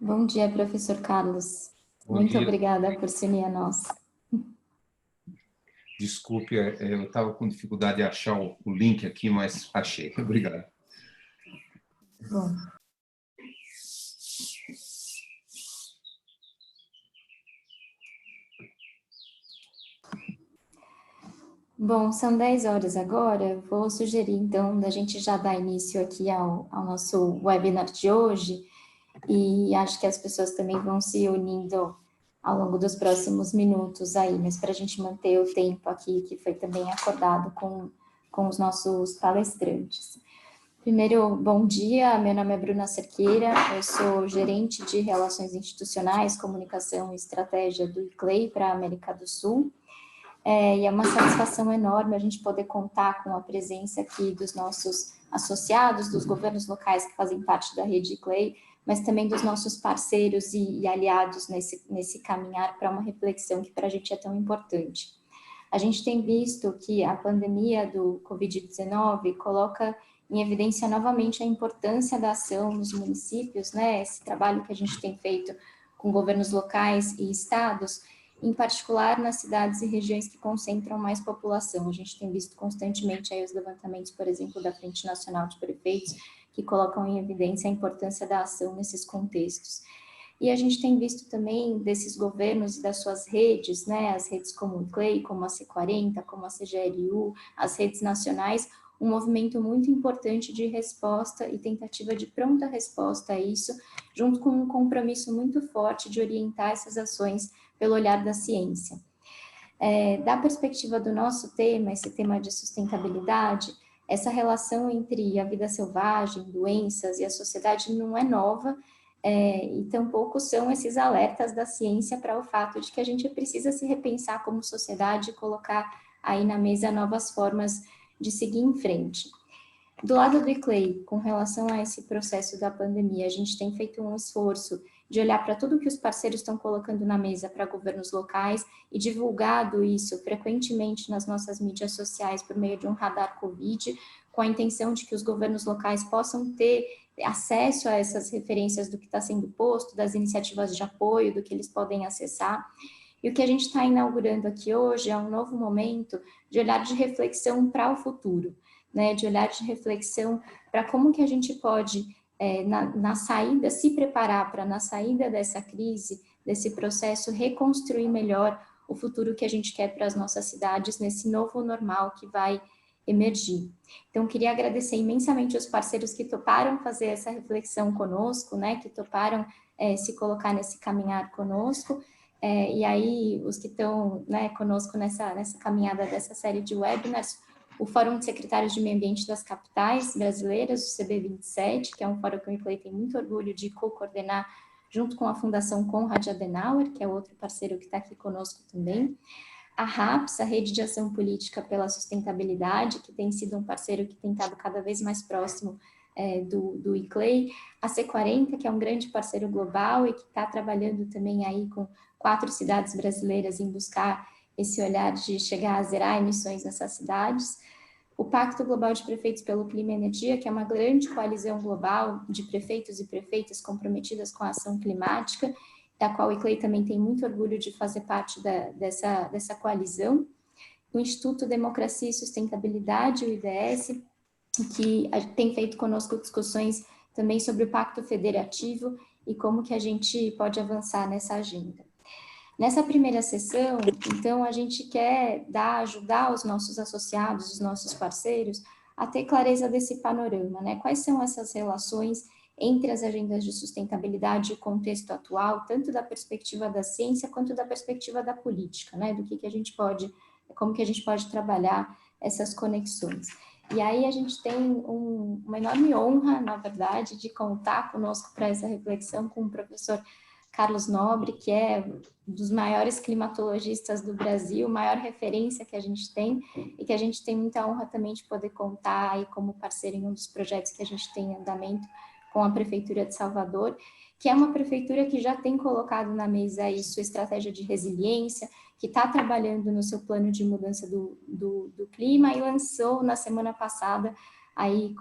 Bom dia, professor Carlos. Bom Muito dia. obrigada por se unir a nós. Desculpe, eu estava com dificuldade de achar o link aqui, mas achei. Obrigado. Bom. Bom, são 10 horas agora. Vou sugerir, então, da gente já dar início aqui ao nosso webinar de hoje, e acho que as pessoas também vão se unindo ao longo dos próximos minutos aí, mas para a gente manter o tempo aqui, que foi também acordado com os nossos palestrantes. Primeiro, bom dia, meu nome é Bruna Cerqueira, eu sou gerente de Relações Institucionais, Comunicação e Estratégia do ICLEI para a América do Sul, e é uma satisfação enorme a gente poder contar com a presença aqui dos nossos associados, dos governos locais que fazem parte da rede ICLEI, mas também dos nossos parceiros e aliados nesse caminhar para uma reflexão que para a gente é tão importante. A gente tem visto que a pandemia do Covid-19 coloca em evidência novamente a importância da ação nos municípios, né? Esse trabalho que a gente tem feito com governos locais e estados, em particular nas cidades e regiões que concentram mais população. A gente tem visto constantemente aí os levantamentos, por exemplo, da Frente Nacional de Prefeitos, que colocam em evidência a importância da ação nesses contextos. E a gente tem visto também desses governos e das suas redes, né, as redes como o ICLEI, como a C40, como a CGLU, as redes nacionais, um movimento muito importante de resposta e tentativa de pronta resposta a isso, junto com um compromisso muito forte de orientar essas ações pelo olhar da ciência. Da perspectiva do nosso tema, esse tema de sustentabilidade, essa relação entre a vida selvagem, doenças e a sociedade não é nova, e tampouco são esses alertas da ciência para o fato de que a gente precisa se repensar como sociedade e colocar aí na mesa novas formas de seguir em frente. Do lado do ICLEI, com relação a esse processo da pandemia, a gente tem feito um esforço de olhar para tudo que os parceiros estão colocando na mesa para governos locais e divulgado isso frequentemente nas nossas mídias sociais por meio de um radar Covid, com a intenção de que os governos locais possam ter acesso a essas referências do que está sendo posto, das iniciativas de apoio, do que eles podem acessar. E o que a gente está inaugurando aqui hoje é um novo momento de olhar de reflexão para o futuro, né, de olhar de reflexão para como que a gente pode, na saída, se preparar para, na saída dessa crise, desse processo, reconstruir melhor o futuro que a gente quer para as nossas cidades, nesse novo normal que vai emergir. Então, queria agradecer imensamente os parceiros que toparam fazer essa reflexão conosco, né, que toparam se colocar nesse caminhar conosco, e aí os que estão, né, conosco nessa caminhada dessa série de webinars, o Fórum de Secretários de Meio Ambiente das Capitais Brasileiras, o CB27, que é um fórum que o ICLEI tem muito orgulho de co-coordenar junto com a Fundação Konrad Adenauer, que é outro parceiro que está aqui conosco também. A RAPS, a Rede de Ação Política pela Sustentabilidade, que tem sido um parceiro que tem estado cada vez mais próximo do ICLEI. A C40, que é um grande parceiro global e que está trabalhando também aí com 4 cidades brasileiras em buscar esse olhar de chegar a zerar emissões nessas cidades. O Pacto Global de Prefeitos pelo Clima e Energia, que é uma grande coalizão global de prefeitos e prefeitas comprometidas com a ação climática, da qual o ICLEI também tem muito orgulho de fazer parte dessa coalizão. O Instituto Democracia e Sustentabilidade, o IDS, que tem feito conosco discussões também sobre o Pacto Federativo e como que a gente pode avançar nessa agenda. Nessa primeira sessão, então, a gente quer ajudar os nossos associados, os nossos parceiros, a ter clareza desse panorama, né? Quais são essas relações entre as agendas de sustentabilidade e o contexto atual, tanto da perspectiva da ciência quanto da perspectiva da política, né? Do que a gente pode, como que a gente pode trabalhar essas conexões. E aí a gente tem uma enorme honra, na verdade, de contar conosco para essa reflexão com o professor Carlos Nobre, que é um dos maiores climatologistas do Brasil, maior referência que a gente tem, e que a gente tem muita honra também de poder contar aí como parceiro em um dos projetos que a gente tem em andamento com a Prefeitura de Salvador, que é uma prefeitura que já tem colocado na mesa aí sua estratégia de resiliência, que está trabalhando no seu plano de mudança do clima e lançou na semana passada aí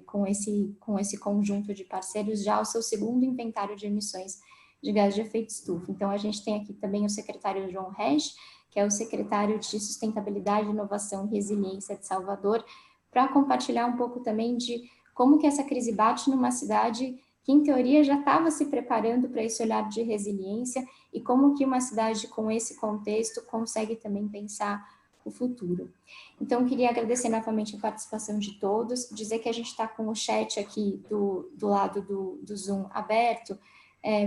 com esse conjunto de parceiros já o seu segundo inventário de emissões de gás de efeito estufa. Então, a gente tem aqui também o secretário João Resch, que é o secretário de Sustentabilidade, Inovação e Resiliência de Salvador, para compartilhar um pouco também de como que essa crise bate numa cidade que, em teoria, já estava se preparando para esse olhar de resiliência e como que uma cidade com esse contexto consegue também pensar o futuro. Então, queria agradecer novamente a participação de todos, dizer que a gente está com o chat aqui do lado do Zoom aberto,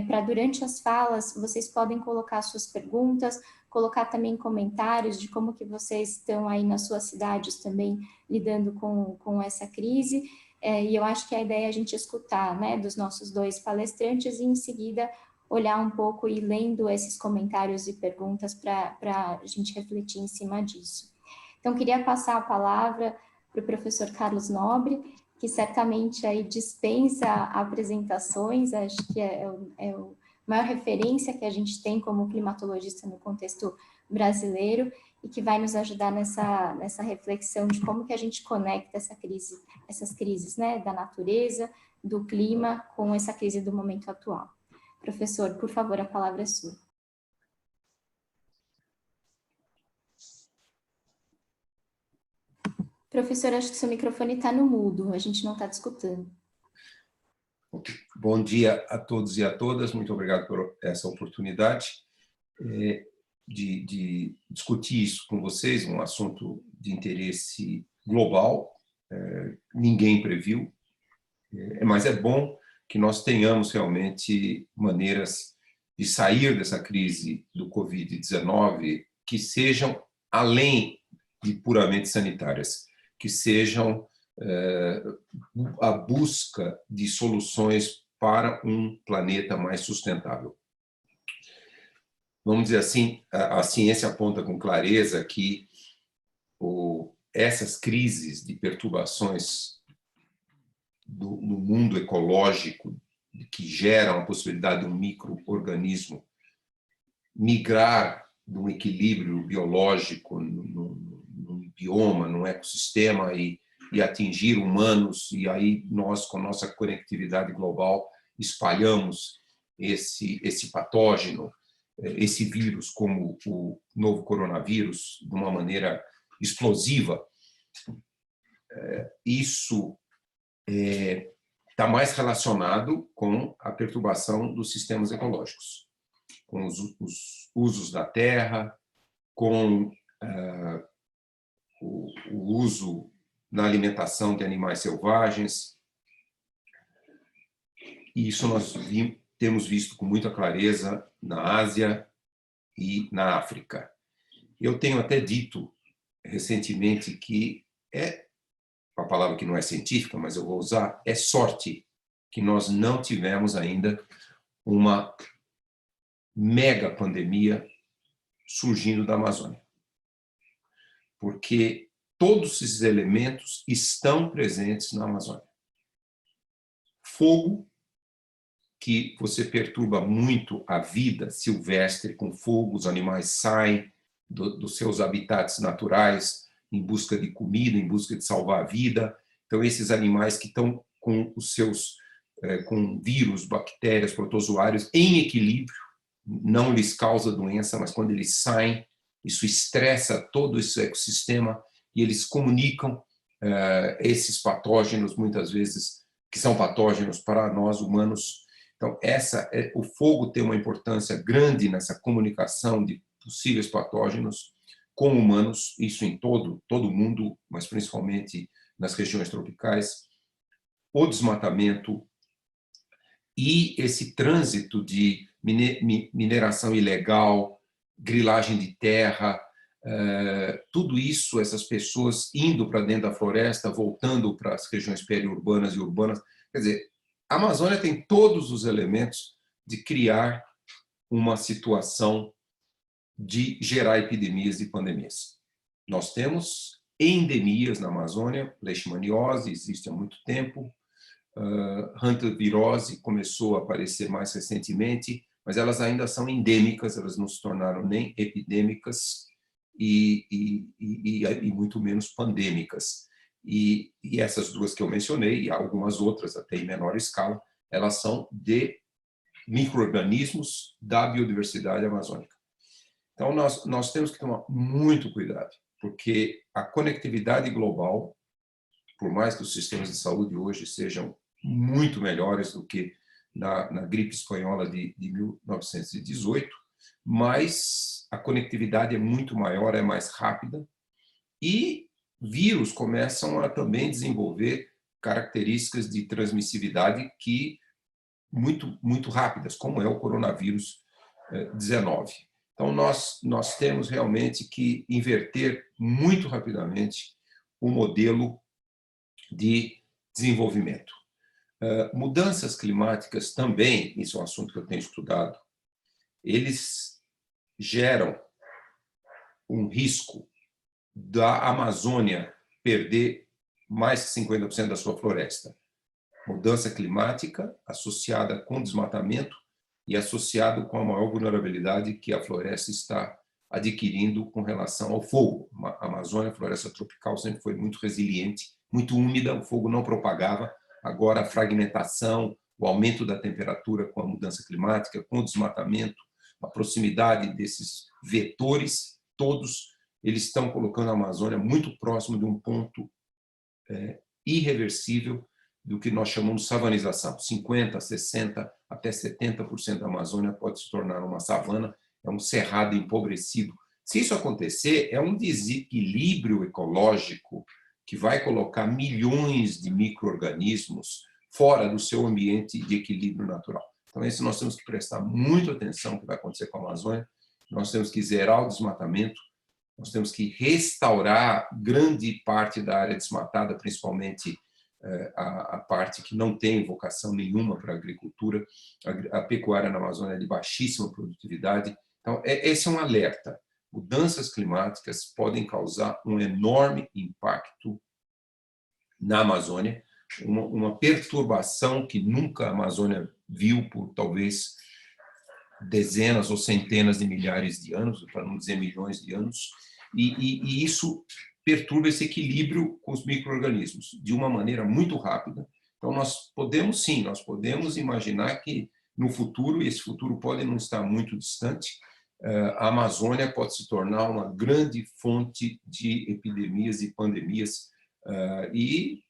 para durante as falas, vocês podem colocar suas perguntas, colocar também comentários de como que vocês estão aí nas suas cidades também lidando com essa crise, e eu acho que a ideia é a gente escutar, né, dos nossos dois palestrantes e em seguida olhar um pouco e lendo esses comentários e perguntas para a gente refletir em cima disso. Então, queria passar a palavra para o professor Carlos Nobre, que certamente aí dispensa apresentações, acho que é a maior referência que a gente tem como climatologista no contexto brasileiro e que vai nos ajudar nessa reflexão de como que a gente conecta essas crises, né, da natureza, do clima, com essa crise do momento atual. Professor, por favor, a palavra é sua. Professor, acho que seu microfone está no mudo, a gente não está te escutando. Bom dia a todos e a todas, muito obrigado por essa oportunidade de discutir isso com vocês, um assunto de interesse global, ninguém previu, mas é bom que nós tenhamos realmente maneiras de sair dessa crise do Covid-19 que sejam além de puramente sanitárias, que sejam a busca de soluções para um planeta mais sustentável. Vamos dizer assim, a ciência aponta com clareza que essas crises de perturbações no mundo ecológico que geram a possibilidade de um micro-organismo migrar de um equilíbrio biológico num bioma, num ecossistema e atingir humanos, e aí nós, com a nossa conectividade global, espalhamos esse patógeno, esse vírus, como o novo coronavírus, de uma maneira explosiva. Isso está mais relacionado com a perturbação dos sistemas ecológicos, com os usos da terra, com o uso na alimentação de animais selvagens. E isso nós temos visto com muita clareza na Ásia e na África. Eu tenho até dito recentemente que uma palavra que não é científica, mas eu vou usar, é sorte que nós não tivemos ainda uma mega pandemia surgindo da Amazônia. Porque todos esses elementos estão presentes na Amazônia. Fogo, que você perturba muito a vida silvestre com fogo, os animais saem dos seus habitats naturais em busca de comida, em busca de salvar a vida. Então, esses animais que estão com os seus com vírus, bactérias, protozoários em equilíbrio, não lhes causa doença, mas quando eles saem, isso estressa todo esse ecossistema e eles comunicam esses patógenos, muitas vezes, que são patógenos para nós humanos. Então, o fogo tem uma importância grande nessa comunicação de possíveis patógenos com humanos, isso em todo o mundo, mas principalmente nas regiões tropicais. O desmatamento e esse trânsito de mineração ilegal, grilagem de terra, tudo isso, essas pessoas indo para dentro da floresta, voltando para as regiões periurbanas e urbanas. Quer dizer, a Amazônia tem todos os elementos de criar uma situação de gerar epidemias e pandemias. Nós temos endemias na Amazônia, leishmaniose existe há muito tempo, hantavirose começou a aparecer mais recentemente, mas elas ainda são endêmicas, elas não se tornaram nem epidêmicas e muito menos pandêmicas. E essas duas que eu mencionei, e algumas outras até em menor escala, elas são de micro-organismos da biodiversidade amazônica. Então, nós temos que tomar muito cuidado, porque a conectividade global, por mais que os sistemas de saúde hoje sejam muito melhores do que na gripe espanhola de 1918, mas a conectividade é muito maior, é mais rápida, e vírus começam a também desenvolver características de transmissividade que muito rápidas, como é o coronavírus 19. Então, nós temos realmente que inverter muito rapidamente o modelo de desenvolvimento. Mudanças climáticas também, isso é um assunto que eu tenho estudado, eles geram um risco da Amazônia perder mais de 50% da sua floresta. Mudança climática associada com desmatamento e associado com a maior vulnerabilidade que a floresta está adquirindo com relação ao fogo. A Amazônia, a floresta tropical, sempre foi muito resiliente, muito úmida, o fogo não propagava. Agora, a fragmentação, o aumento da temperatura com a mudança climática, com o desmatamento, a proximidade desses vetores, todos eles estão colocando a Amazônia muito próximo de um ponto irreversível do que nós chamamos de savanização. 50%, 60%, até 70% da Amazônia pode se tornar uma savana, é um cerrado empobrecido. Se isso acontecer, é um desequilíbrio ecológico que vai colocar milhões de micro-organismos fora do seu ambiente de equilíbrio natural. Então, isso nós temos que prestar muita atenção no que vai acontecer com a Amazônia, nós temos que zerar o desmatamento, nós temos que restaurar grande parte da área desmatada, principalmente a parte que não tem vocação nenhuma para a agricultura. A pecuária na Amazônia é de baixíssima produtividade. Então, esse é um alerta. Mudanças climáticas podem causar um enorme impacto na Amazônia, uma perturbação que nunca a Amazônia viu por talvez dezenas ou centenas de milhares de anos, para não dizer milhões de anos, e isso perturba esse equilíbrio com os micro-organismos de uma maneira muito rápida. Então, nós podemos, sim, nós podemos imaginar que no futuro, e esse futuro pode não estar muito distante, a Amazônia pode se tornar uma grande fonte de epidemias e pandemias, e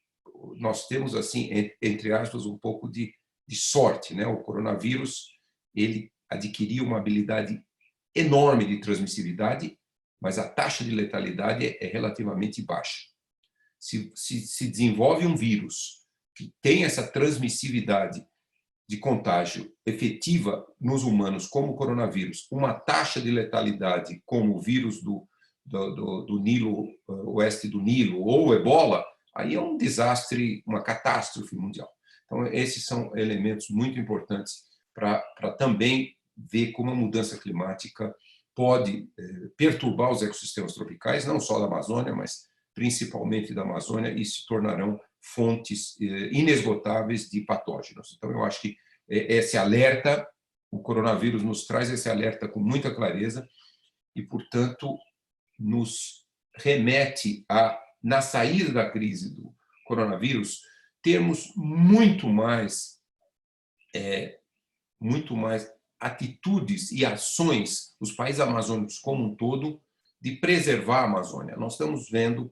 nós temos, assim, entre aspas, um pouco de sorte, né? O coronavírus, ele adquiriu uma habilidade enorme de transmissibilidade, mas a taxa de letalidade é relativamente baixa. Se desenvolve um vírus que tem essa transmissividade de contágio efetiva nos humanos, como o coronavírus, uma taxa de letalidade como o vírus do Nilo, oeste do Nilo, ou o Ebola, aí é um desastre, uma catástrofe mundial. Então, esses são elementos muito importantes para também ver como a mudança climática pode perturbar os ecossistemas tropicais, não só da Amazônia, mas principalmente da Amazônia, e se tornarão fontes inesgotáveis de patógenos. Então, eu acho que esse alerta, o coronavírus nos traz esse alerta com muita clareza e, portanto, nos remete a, na saída da crise do coronavírus, termos muito mais atitudes e ações, os países amazônicos como um todo, de preservar a Amazônia. Nós estamos vendo,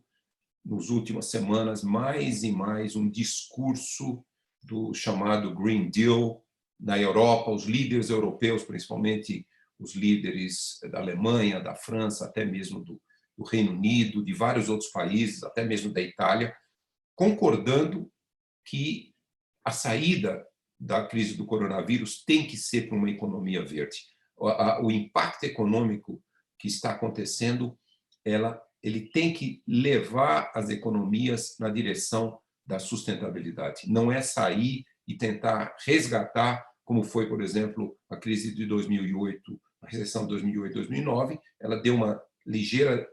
nas últimas semanas, mais e mais um discurso do chamado Green Deal na Europa, os líderes europeus, principalmente os líderes da Alemanha, da França, até mesmo do Reino Unido, de vários outros países, até mesmo da Itália, concordando que a saída da crise do coronavírus tem que ser para uma economia verde. O impacto econômico que está acontecendo, ele tem que levar as economias na direção da sustentabilidade. Não é sair e tentar resgatar, como foi, por exemplo, a crise de 2008, a recessão de 2008, 2009, ela deu uma ligeira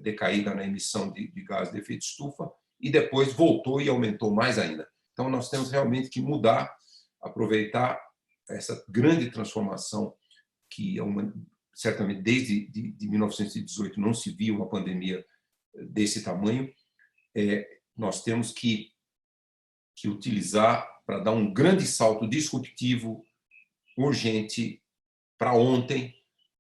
decaída na emissão de gás de efeito estufa e depois voltou e aumentou mais ainda. Então, nós temos realmente que mudar, aproveitar essa grande transformação que certamente desde de 1918 não se via uma pandemia desse tamanho, nós temos que utilizar para dar um grande salto disruptivo, urgente, para ontem,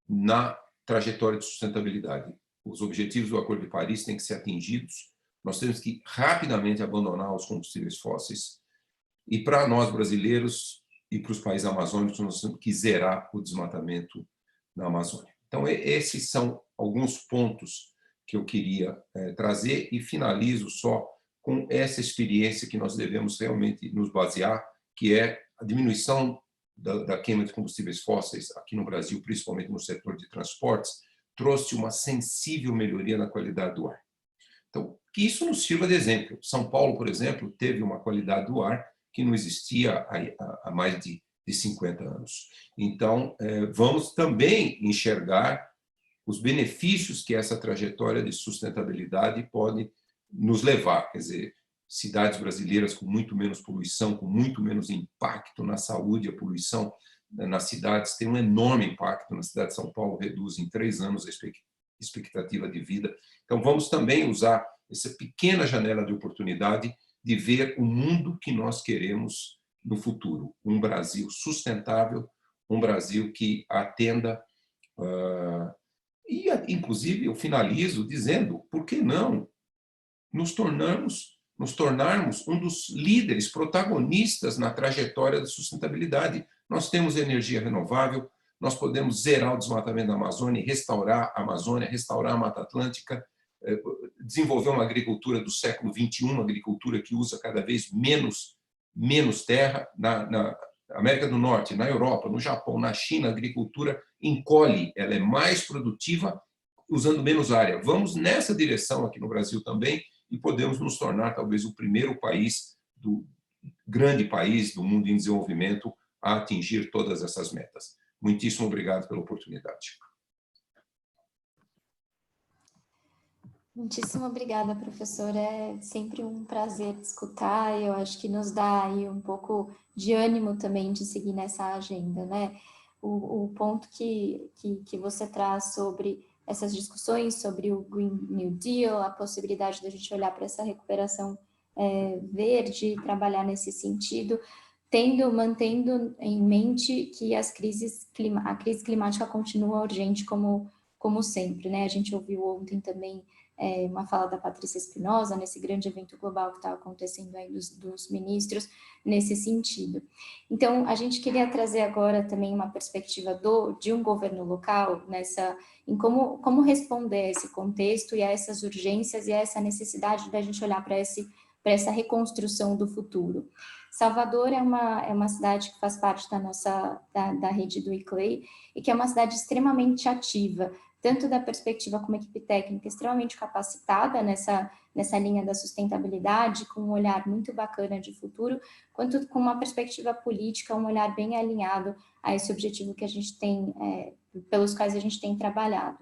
na trajetória de sustentabilidade. Os objetivos do Acordo de Paris têm que ser atingidos, nós temos que rapidamente abandonar os combustíveis fósseis, e para nós brasileiros e para os países amazônicos, nós temos que zerar o desmatamento na Amazônia. Então, esses são alguns pontos que eu queria trazer, e finalizo só com essa experiência que nós devemos realmente nos basear, que é a diminuição da queima de combustíveis fósseis aqui no Brasil, principalmente no setor de transportes, trouxe uma sensível melhoria na qualidade do ar. Então, que isso nos sirva de exemplo. São Paulo, por exemplo, teve uma qualidade do ar que não existia há mais de 50 anos. Então, vamos também enxergar os benefícios que essa trajetória de sustentabilidade pode nos levar. Quer dizer, cidades brasileiras com muito menos poluição, com muito menos impacto na saúde. A poluição nas cidades tem um enorme impacto. Na cidade de São Paulo, reduz em 3 anos a expectativa de vida. Então, vamos também usar essa pequena janela de oportunidade de ver o mundo que nós queremos no futuro. Um Brasil sustentável, um Brasil que atenda... E, inclusive, eu finalizo dizendo, por que não nos tornarmos um dos líderes, protagonistas na trajetória da sustentabilidade? Nós temos energia renovável, nós podemos zerar o desmatamento da Amazônia, restaurar a Amazônia, restaurar a Mata Atlântica, desenvolver uma agricultura do século XXI, uma agricultura que usa cada vez menos terra. Na América do Norte, na Europa, no Japão, na China, a agricultura encolhe, ela é mais produtiva usando menos área. Vamos nessa direção aqui no Brasil também, e podemos nos tornar talvez o primeiro país, grande país do mundo em desenvolvimento, a atingir todas essas metas. Muitíssimo obrigado pela oportunidade. Muitíssimo obrigada, professora. É sempre um prazer escutar, e eu acho que nos dá aí um pouco de ânimo também de seguir nessa agenda, né? O ponto que você traz sobre essas discussões, sobre o Green New Deal, a possibilidade da gente olhar para essa recuperação verde e trabalhar nesse sentido, mantendo em mente que a crise climática continua urgente como sempre, né? A gente ouviu ontem também uma fala da Patrícia Espinosa nesse grande evento global que está acontecendo aí dos ministros nesse sentido. Então, a gente queria trazer agora também uma perspectiva de um governo local em como responder a esse contexto e a essas urgências e a essa necessidade da gente olhar para essa reconstrução do futuro. Salvador é uma cidade que faz parte da rede do ICLEI e que é uma cidade extremamente ativa, tanto da perspectiva como equipe técnica extremamente capacitada nessa linha da sustentabilidade, com um olhar muito bacana de futuro, quanto com uma perspectiva política, um olhar bem alinhado a esse objetivo que a gente tem, pelos quais a gente tem trabalhado.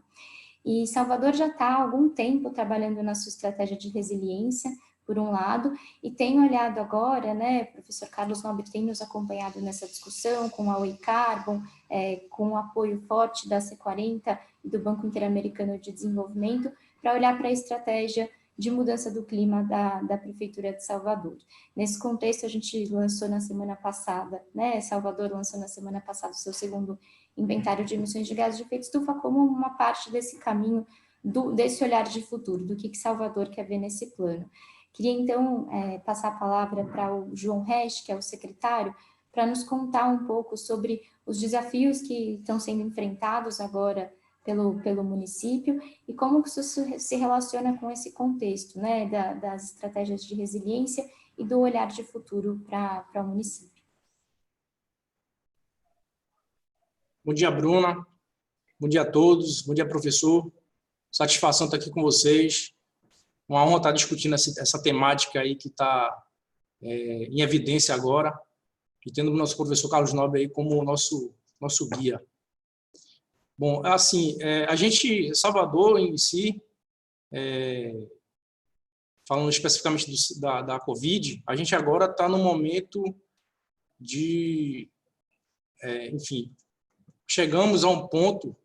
E Salvador já está há algum tempo trabalhando na sua estratégia de resiliência, por um lado, e tem olhado agora, né, o professor Carlos Nobre tem nos acompanhado nessa discussão, com a Oi Carbon, com o apoio forte da C40 e do Banco Interamericano de Desenvolvimento, para olhar para a estratégia de mudança do clima da Prefeitura de Salvador. Nesse contexto, a gente lançou na semana passada, né, Salvador lançou na semana passada o seu segundo inventário de emissões de gases de efeito estufa como uma parte desse caminho, desse olhar de futuro, do que Salvador quer ver nesse plano. Queria, então, passar a palavra para o João Resch, que é o secretário, para nos contar um pouco sobre os desafios que estão sendo enfrentados agora pelo município e como isso se relaciona com esse contexto, né, das estratégias de resiliência e do olhar de futuro para o município. Bom dia, Bruna. Bom dia a todos. Bom dia, professor. Satisfação estar aqui com vocês. Uma honra estar discutindo essa temática aí que está em evidência agora, e tendo o nosso professor Carlos Nobre aí como nosso guia. Bom, assim, a gente, Salvador em si, falando especificamente da Covid, a gente agora está no momento de, enfim, chegamos a um ponto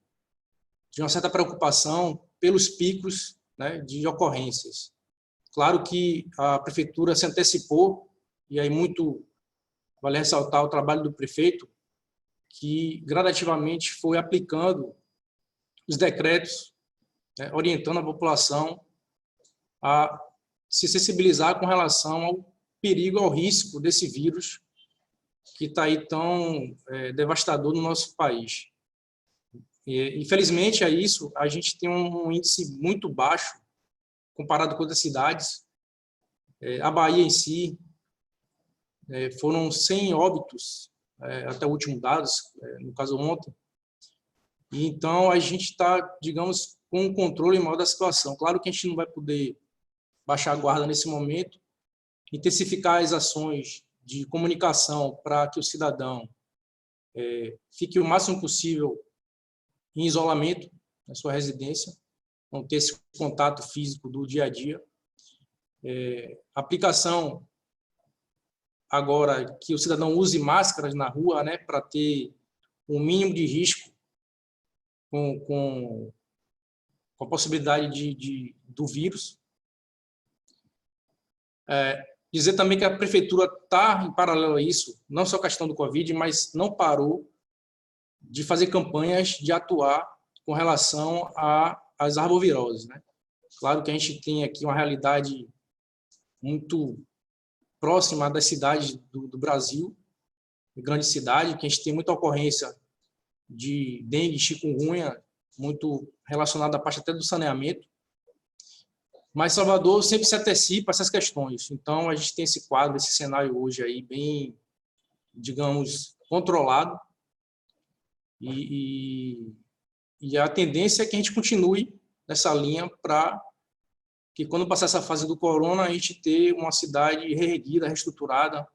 de uma certa preocupação pelos picos, né, de ocorrências. Claro que a prefeitura se antecipou, e aí muito vale ressaltar o trabalho do prefeito, que gradativamente foi aplicando os decretos, né, orientando a população a se sensibilizar com relação ao perigo, ao risco desse vírus que está aí tão devastador no nosso país. E, infelizmente, a gente tem um índice muito baixo comparado com outras cidades. A Bahia em si, foram 100 óbitos, até o último dados, no caso ontem. E, então, a gente está, digamos, com um controle maior da situação. Claro que a gente não vai poder baixar a guarda nesse momento, intensificar as ações de comunicação para que o cidadão fique o máximo possível em isolamento na sua residência, não ter esse contato físico do dia a dia. Aplicação agora que o cidadão use máscaras na rua, né, para ter um mínimo de risco com a possibilidade do vírus. Dizer também que a prefeitura está, em paralelo a isso, não só a questão do Covid, mas não parou de fazer campanhas, de atuar com relação às arboviroses, né? Claro que a gente tem aqui uma realidade muito próxima das cidades do Brasil, de grande cidade, que a gente tem muita ocorrência de dengue, chikungunya, muito relacionada à parte até do saneamento. Mas Salvador sempre se antecipa a essas questões. Então, a gente tem esse quadro, esse cenário hoje aí bem, digamos, controlado. E a tendência é que a gente continue nessa linha para que, quando passar essa fase do corona, a gente ter uma cidade reerguida, reestruturada.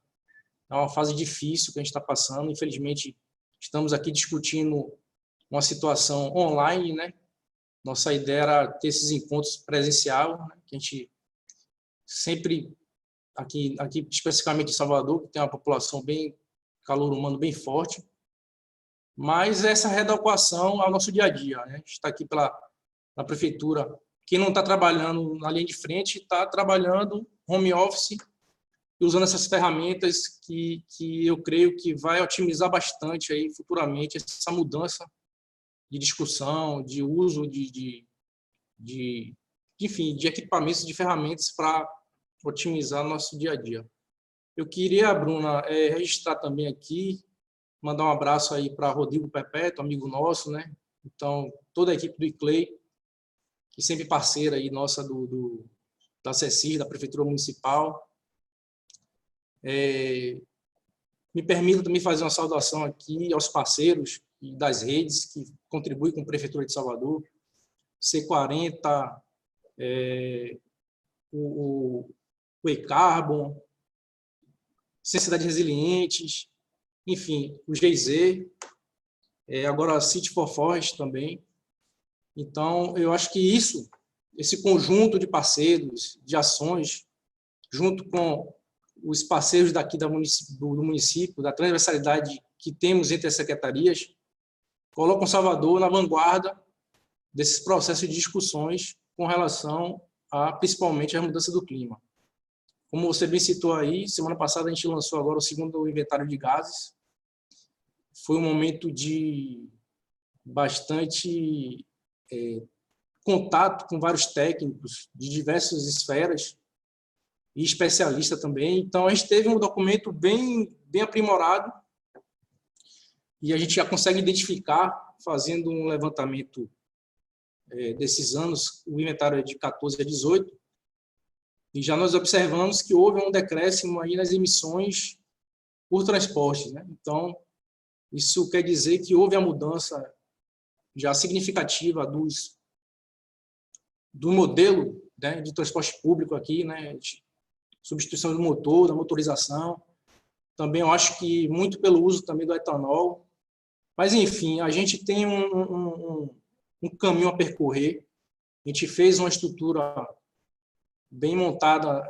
É uma fase difícil que a gente está passando. Infelizmente, estamos aqui discutindo uma situação online, né? Nossa ideia era ter esses encontros presenciais, né? Que a gente sempre, aqui especificamente em Salvador, que tem uma população bem, calor humano bem forte, mas essa readequação ao nosso dia a dia, né? A gente está aqui na prefeitura, quem não está trabalhando na linha de frente está trabalhando home office e usando essas ferramentas que eu creio que vai otimizar bastante aí futuramente essa mudança de discussão, de uso enfim, de equipamentos, de ferramentas para otimizar nosso dia a dia. Eu queria, Bruna, registrar também aqui, mandar um abraço aí para Rodrigo Perpétuo, amigo nosso, né? Então, toda a equipe do ICLEI, que sempre parceira aí nossa da CECIR, da Prefeitura Municipal. Me permito também fazer uma saudação aqui aos parceiros das redes que contribuem com a Prefeitura de Salvador, C40, o E-Carbon, Cidades Resilientes, enfim, o GZ, agora a City for Forest também. Então, eu acho que esse conjunto de parceiros, de ações, junto com os parceiros daqui do município, da transversalidade que temos entre as secretarias, colocam Salvador na vanguarda desses processos de discussões com relação principalmente à mudança do clima. Como você bem citou aí, semana passada a gente lançou agora o segundo inventário de gases. Foi um momento de bastante contato com vários técnicos de diversas esferas e especialistas também. Então, a gente teve um documento bem aprimorado e a gente já consegue identificar, fazendo um levantamento desses anos, o inventário é de 14 a 18, e já nós observamos que houve um decréscimo aí nas emissões por transporte, né? Então, isso quer dizer que houve a mudança já significativa do modelo, né, de transporte público aqui, né, substituição do motor, da motorização. Também eu acho que muito pelo uso também do etanol. Mas, enfim, a gente tem um caminho a percorrer. A gente fez uma estrutura bem montada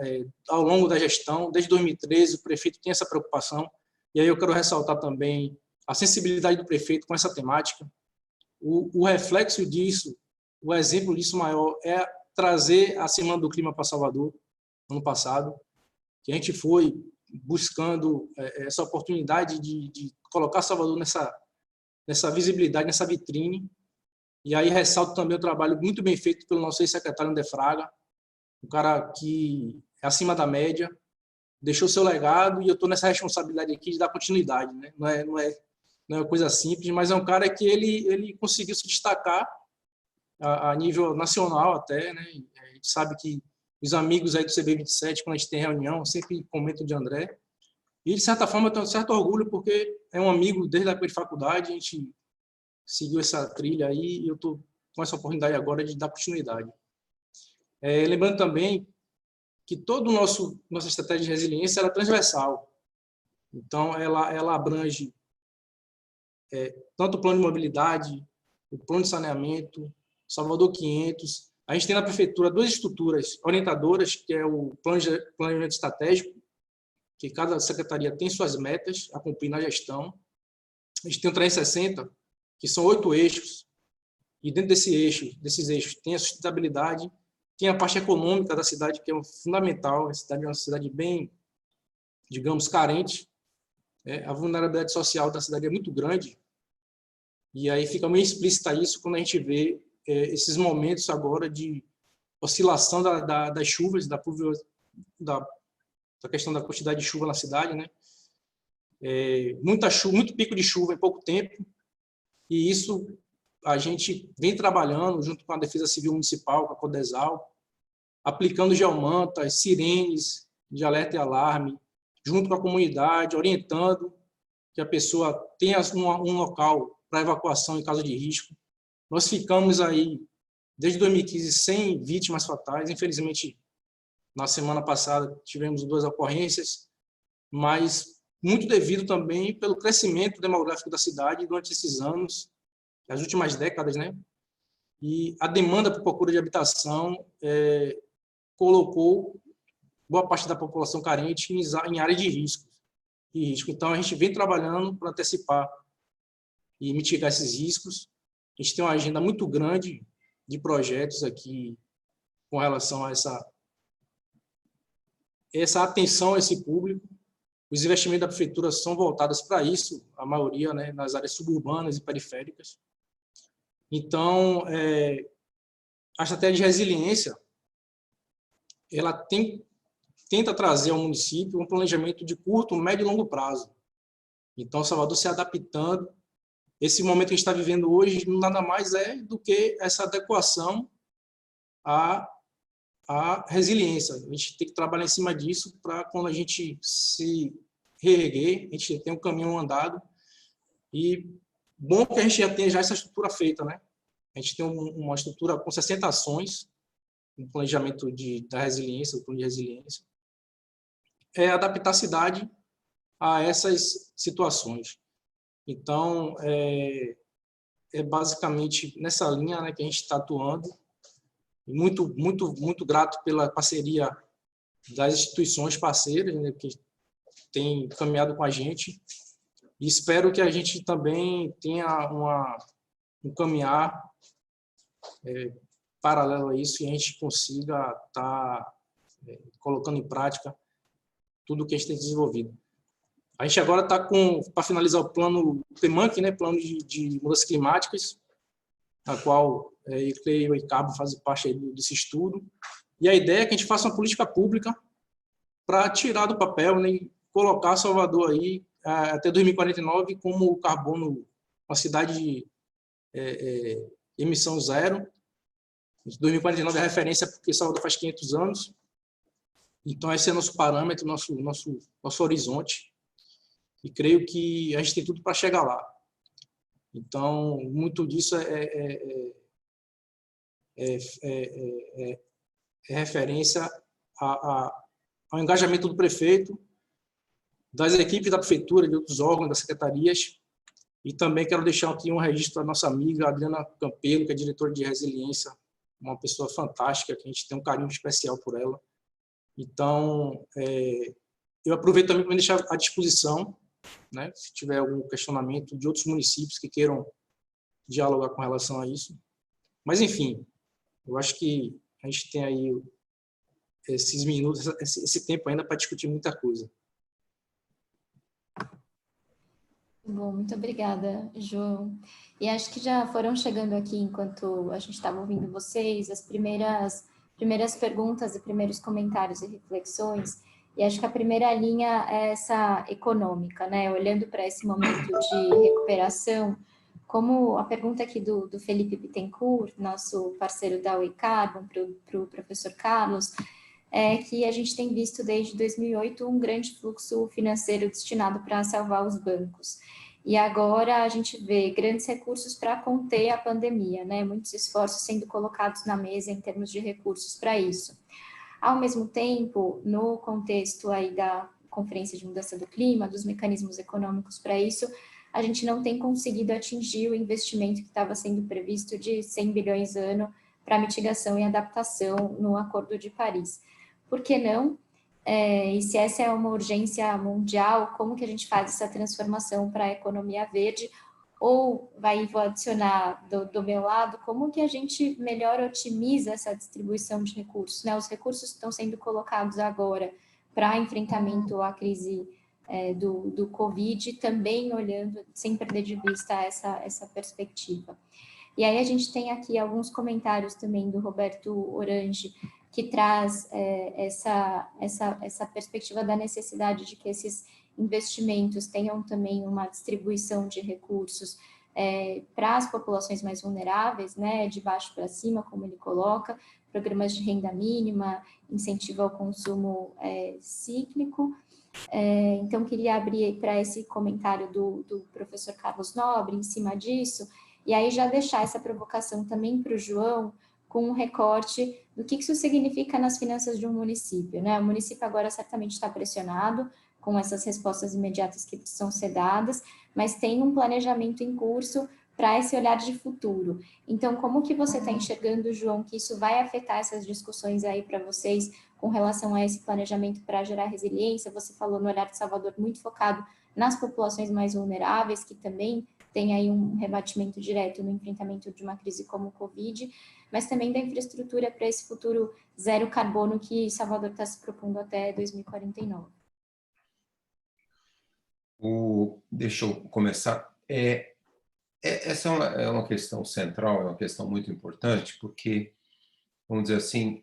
ao longo da gestão. Desde 2013, o prefeito tem essa preocupação. E aí eu quero ressaltar também a sensibilidade do prefeito com essa temática. O reflexo disso, o exemplo disso maior é trazer a Semana do Clima para Salvador. ano passado, que a gente foi buscando essa oportunidade de colocar Salvador nessa visibilidade, nessa vitrine. E aí ressalto também o trabalho muito bem feito pelo nosso ex-secretário André Fraga, um cara que é acima da média, deixou seu legado, e eu estou nessa responsabilidade aqui de dar continuidade, né? Não é uma coisa simples, mas é um cara que ele conseguiu se destacar a nível nacional até, né? A gente sabe que os amigos aí do CB27, quando a gente tem reunião, sempre comentam de André. E, de certa forma, eu tenho um certo orgulho, porque é um amigo desde a época de faculdade, a gente seguiu essa trilha aí, e eu estou com essa oportunidade agora de dar continuidade. Lembrando também que toda nossa estratégia de resiliência ela é transversal. Então, ela abrange tanto o plano de mobilidade, o plano de saneamento, Salvador 500. A gente tem na prefeitura 2 estruturas orientadoras, que é o planejamento estratégico, que cada secretaria tem suas metas a cumprir na gestão. A gente tem o 360, que são 8 eixos, e dentro desses eixos tem a sustentabilidade, tem a parte econômica da cidade, que é fundamental. A cidade é uma cidade bem, digamos, carente. A vulnerabilidade social da cidade é muito grande, e aí fica meio explícita isso quando a gente vê esses momentos agora de oscilação das chuvas, da questão da quantidade de chuva na cidade, né? Muita chuva, muito pico de chuva em pouco tempo, e isso a gente vem trabalhando junto com a Defesa Civil Municipal, com a Codesal, aplicando geomantas, sirenes de alerta e alarme, junto com a comunidade, orientando que a pessoa tenha um local para evacuação em caso de risco. Nós ficamos aí, desde 2015, sem vítimas fatais. Infelizmente, na semana passada, tivemos 2 ocorrências, mas muito devido também pelo crescimento demográfico da cidade durante esses anos, as últimas décadas, né? E a demanda por procura de habitação colocou boa parte da população carente em área de risco. Então, a gente vem trabalhando para antecipar e mitigar esses riscos. A gente tem uma agenda muito grande de projetos aqui com relação a essa atenção a esse público. Os investimentos da prefeitura são voltados para isso, a maioria, né, nas áreas suburbanas e periféricas. Então, a estratégia de resiliência, ela tenta trazer ao município um planejamento de curto, médio e longo prazo. Então, Salvador se adaptando. Esse momento que a gente está vivendo hoje nada mais é do que essa adequação à resiliência. A gente tem que trabalhar em cima disso para, quando a gente se reerguer, a gente tem um caminho andado. E bom que a gente já tenha essa estrutura feita, né? A gente tem uma estrutura com 60 ações no planejamento da resiliência, do plano de resiliência. Adaptar a cidade a essas situações. Então, basicamente nessa linha, né, que a gente está atuando. Muito, muito, muito grato pela parceria das instituições parceiras, né, que têm caminhado com a gente. E espero que a gente também tenha um caminhar paralelo a isso, e a gente consiga estar colocando em prática tudo o que a gente tem desenvolvido. A gente agora está para finalizar o plano PEMANC, né, plano de mudanças climáticas, na qual eu e Cabo fazem parte desse estudo. E a ideia é que a gente faça uma política pública para tirar do papel, né, e colocar Salvador aí até 2049 como carbono, uma cidade de emissão zero. 2049 é referência porque Salvador faz 500 anos. Então, esse é nosso parâmetro, nosso horizonte. E creio que a gente tem tudo para chegar lá. Então, muito disso é referência ao engajamento do prefeito, das equipes da prefeitura, de outros órgãos, das secretarias. E também quero deixar aqui um registro da nossa amiga Adriana Campelo, que é diretora de resiliência, uma pessoa fantástica, que a gente tem um carinho especial por ela. Então, eu aproveito também para me deixar à disposição, né, se tiver algum questionamento de outros municípios que queiram dialogar com relação a isso. Mas, enfim, eu acho que a gente tem aí esses minutos, esse tempo ainda para discutir muita coisa. Bom, muito obrigada, João. E acho que já foram chegando aqui, enquanto a gente estava ouvindo vocês, as primeiras perguntas e primeiros comentários e reflexões. E acho que a primeira linha é essa econômica, né? Olhando para esse momento de recuperação, como a pergunta aqui do Felipe Bittencourt, nosso parceiro da Oi Carbon, para o professor Carlos, é que a gente tem visto desde 2008 um grande fluxo financeiro destinado para salvar os bancos. E agora a gente vê grandes recursos para conter a pandemia, né? Muitos esforços sendo colocados na mesa em termos de recursos para isso. Ao mesmo tempo, no contexto aí da Conferência de Mudança do Clima, dos mecanismos econômicos para isso, a gente não tem conseguido atingir o investimento que estava sendo previsto de 100 bilhões ano para mitigação e adaptação no Acordo de Paris. Por que não? E se essa é uma urgência mundial, como que a gente faz essa transformação para a economia verde? Ou, vou adicionar do meu lado, como que a gente melhor otimiza essa distribuição de recursos, né? Os recursos que estão sendo colocados agora para enfrentamento à crise do Covid, também olhando, sem perder de vista essa perspectiva. E aí a gente tem aqui alguns comentários também do Roberto Orange, que traz essa perspectiva da necessidade de que esses investimentos tenham também uma distribuição de recursos para as populações mais vulneráveis, né, de baixo para cima, como ele coloca, programas de renda mínima, incentivo ao consumo cíclico. Então, queria abrir para esse comentário do professor Carlos Nobre em cima disso, e aí já deixar essa provocação também para o João, com um recorte do que isso significa nas finanças de um município, né? O município agora certamente está pressionado com essas respostas imediatas que são ser dadas, mas tem um planejamento em curso para esse olhar de futuro. Então, como que você está enxergando, João, que isso vai afetar essas discussões aí para vocês com relação a esse planejamento para gerar resiliência? Você falou no Olhar de Salvador muito focado nas populações mais vulneráveis, que também tem aí um rebatimento direto no enfrentamento de uma crise como o Covid, mas também da infraestrutura para esse futuro zero carbono que Salvador está se propondo até 2049. Deixa eu começar. Essa é uma questão central, é uma questão muito importante, porque, vamos dizer assim,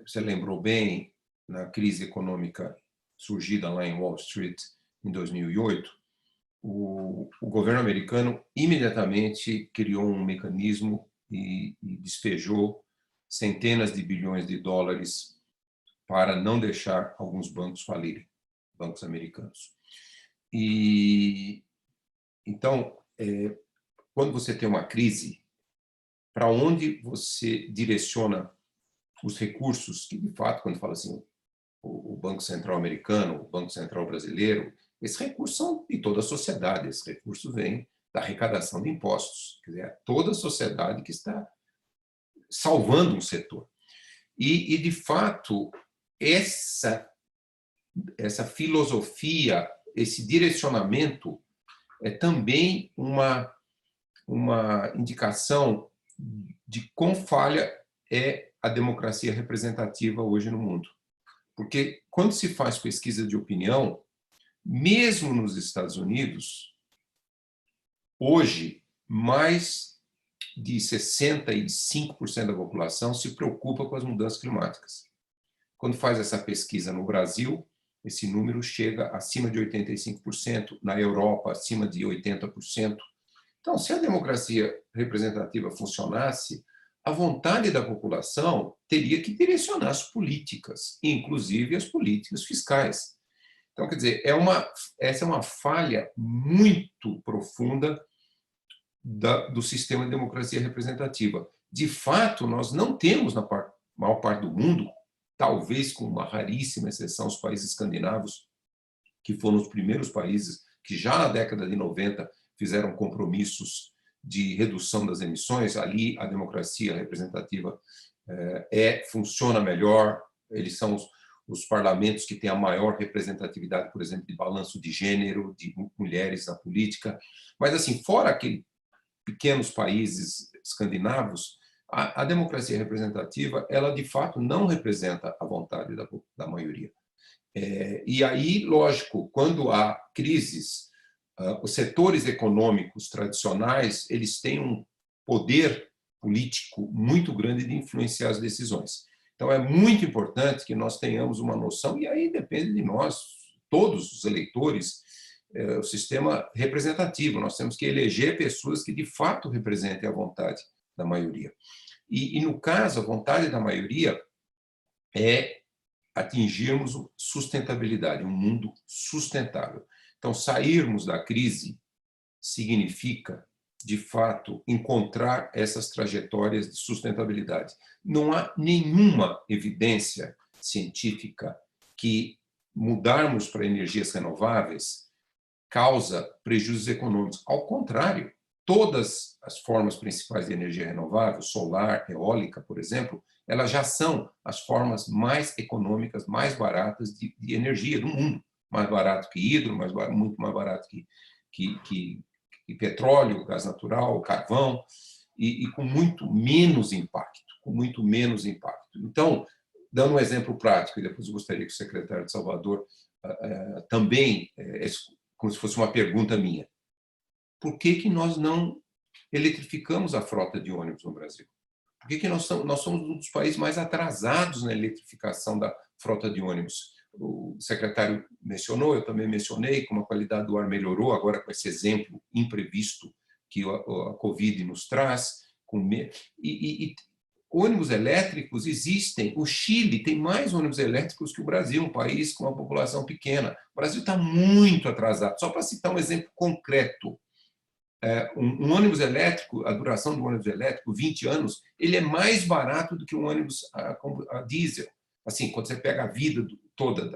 você lembrou bem, na crise econômica surgida lá em Wall Street em 2008, o governo americano imediatamente criou um mecanismo e despejou centenas de bilhões de dólares para não deixar alguns bancos falirem, bancos americanos. E então, quando você tem uma crise, para onde você direciona os recursos que, de fato, quando fala assim, o Banco Central americano, o Banco Central brasileiro, esses recursos são de toda a sociedade, esses recursos vêm da arrecadação de impostos, quer dizer, é toda a sociedade que está salvando um setor. E de fato, essa filosofia, esse direcionamento é também uma indicação de quão falha é a democracia representativa hoje no mundo. Porque quando se faz pesquisa de opinião, mesmo nos Estados Unidos, hoje, mais de 65% da população se preocupa com as mudanças climáticas. Quando faz essa pesquisa no Brasil, esse número chega acima de 85%, na Europa, acima de 80%. Então, se a democracia representativa funcionasse, a vontade da população teria que direcionar as políticas, inclusive as políticas fiscais. Então, quer dizer, essa é uma falha muito profunda do sistema de democracia representativa. De fato, nós não temos, na maior parte do mundo, talvez com uma raríssima exceção, os países escandinavos, que foram os primeiros países que já na década de 90 fizeram compromissos de redução das emissões. Ali a democracia representativa funciona melhor, eles são os parlamentos que têm a maior representatividade, por exemplo, de balanço de gênero, de mulheres na política. Mas, assim, fora aqueles pequenos países escandinavos, A democracia representativa, ela de fato não representa a vontade da maioria. E aí, lógico, quando há crises, os setores econômicos tradicionais, eles têm um poder político muito grande de influenciar as decisões. Então, é muito importante que nós tenhamos uma noção, e aí depende de nós, todos os eleitores, o sistema representativo. Nós temos que eleger pessoas que, de fato, representem a vontade da maioria. E no caso, a vontade da maioria é atingirmos sustentabilidade, um mundo sustentável. Então, sairmos da crise significa, de fato, encontrar essas trajetórias de sustentabilidade. Não há nenhuma evidência científica que mudarmos para energias renováveis causa prejuízos econômicos. Ao contrário, todas as formas principais de energia renovável, solar, eólica, por exemplo, elas já são as formas mais econômicas, mais baratas de energia do mundo. Mais barato que hidro, muito mais barato que petróleo, gás natural, carvão, e com muito menos impacto, Então, dando um exemplo prático, e depois eu gostaria que o secretário de Salvador também, como se fosse uma pergunta minha, por que nós não eletrificamos a frota de ônibus no Brasil? Por que nós somos um dos países mais atrasados na eletrificação da frota de ônibus? O secretário mencionou, eu também mencionei, como a qualidade do ar melhorou, agora com esse exemplo imprevisto que a Covid nos traz. Ônibus elétricos existem. O Chile tem mais ônibus elétricos que o Brasil, um país com uma população pequena. O Brasil está muito atrasado. Só para citar um exemplo concreto, um ônibus elétrico, a duração do ônibus elétrico, 20 anos, ele é mais barato do que um ônibus a diesel. Assim, quando você pega a vida toda,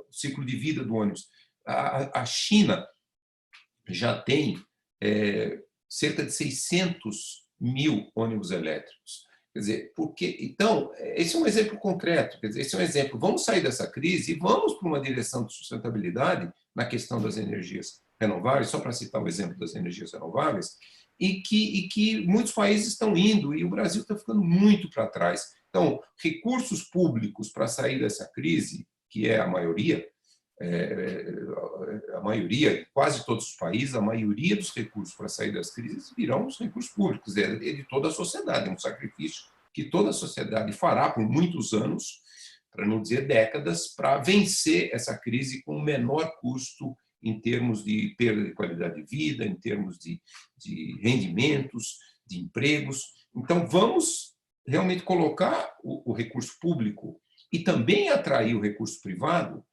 o ciclo de vida do ônibus. A China já tem cerca de 600 mil ônibus elétricos. Quer dizer, então, esse é um exemplo concreto, quer dizer, esse é um exemplo. Vamos sair dessa crise e vamos para uma direção de sustentabilidade na questão das energias renováveis, só para citar o exemplo das energias renováveis, e que muitos países estão indo, e o Brasil está ficando muito para trás. Então, recursos públicos para sair dessa crise, que é a maioria, em quase todos os países, a maioria dos recursos para sair das crises virão os recursos públicos, de toda a sociedade, é um sacrifício que toda a sociedade fará por muitos anos, para não dizer décadas, para vencer essa crise com o menor custo em termos de perda de qualidade de vida, em termos de rendimentos, de empregos. Então, vamos realmente colocar o recurso público e também atrair o recurso privado,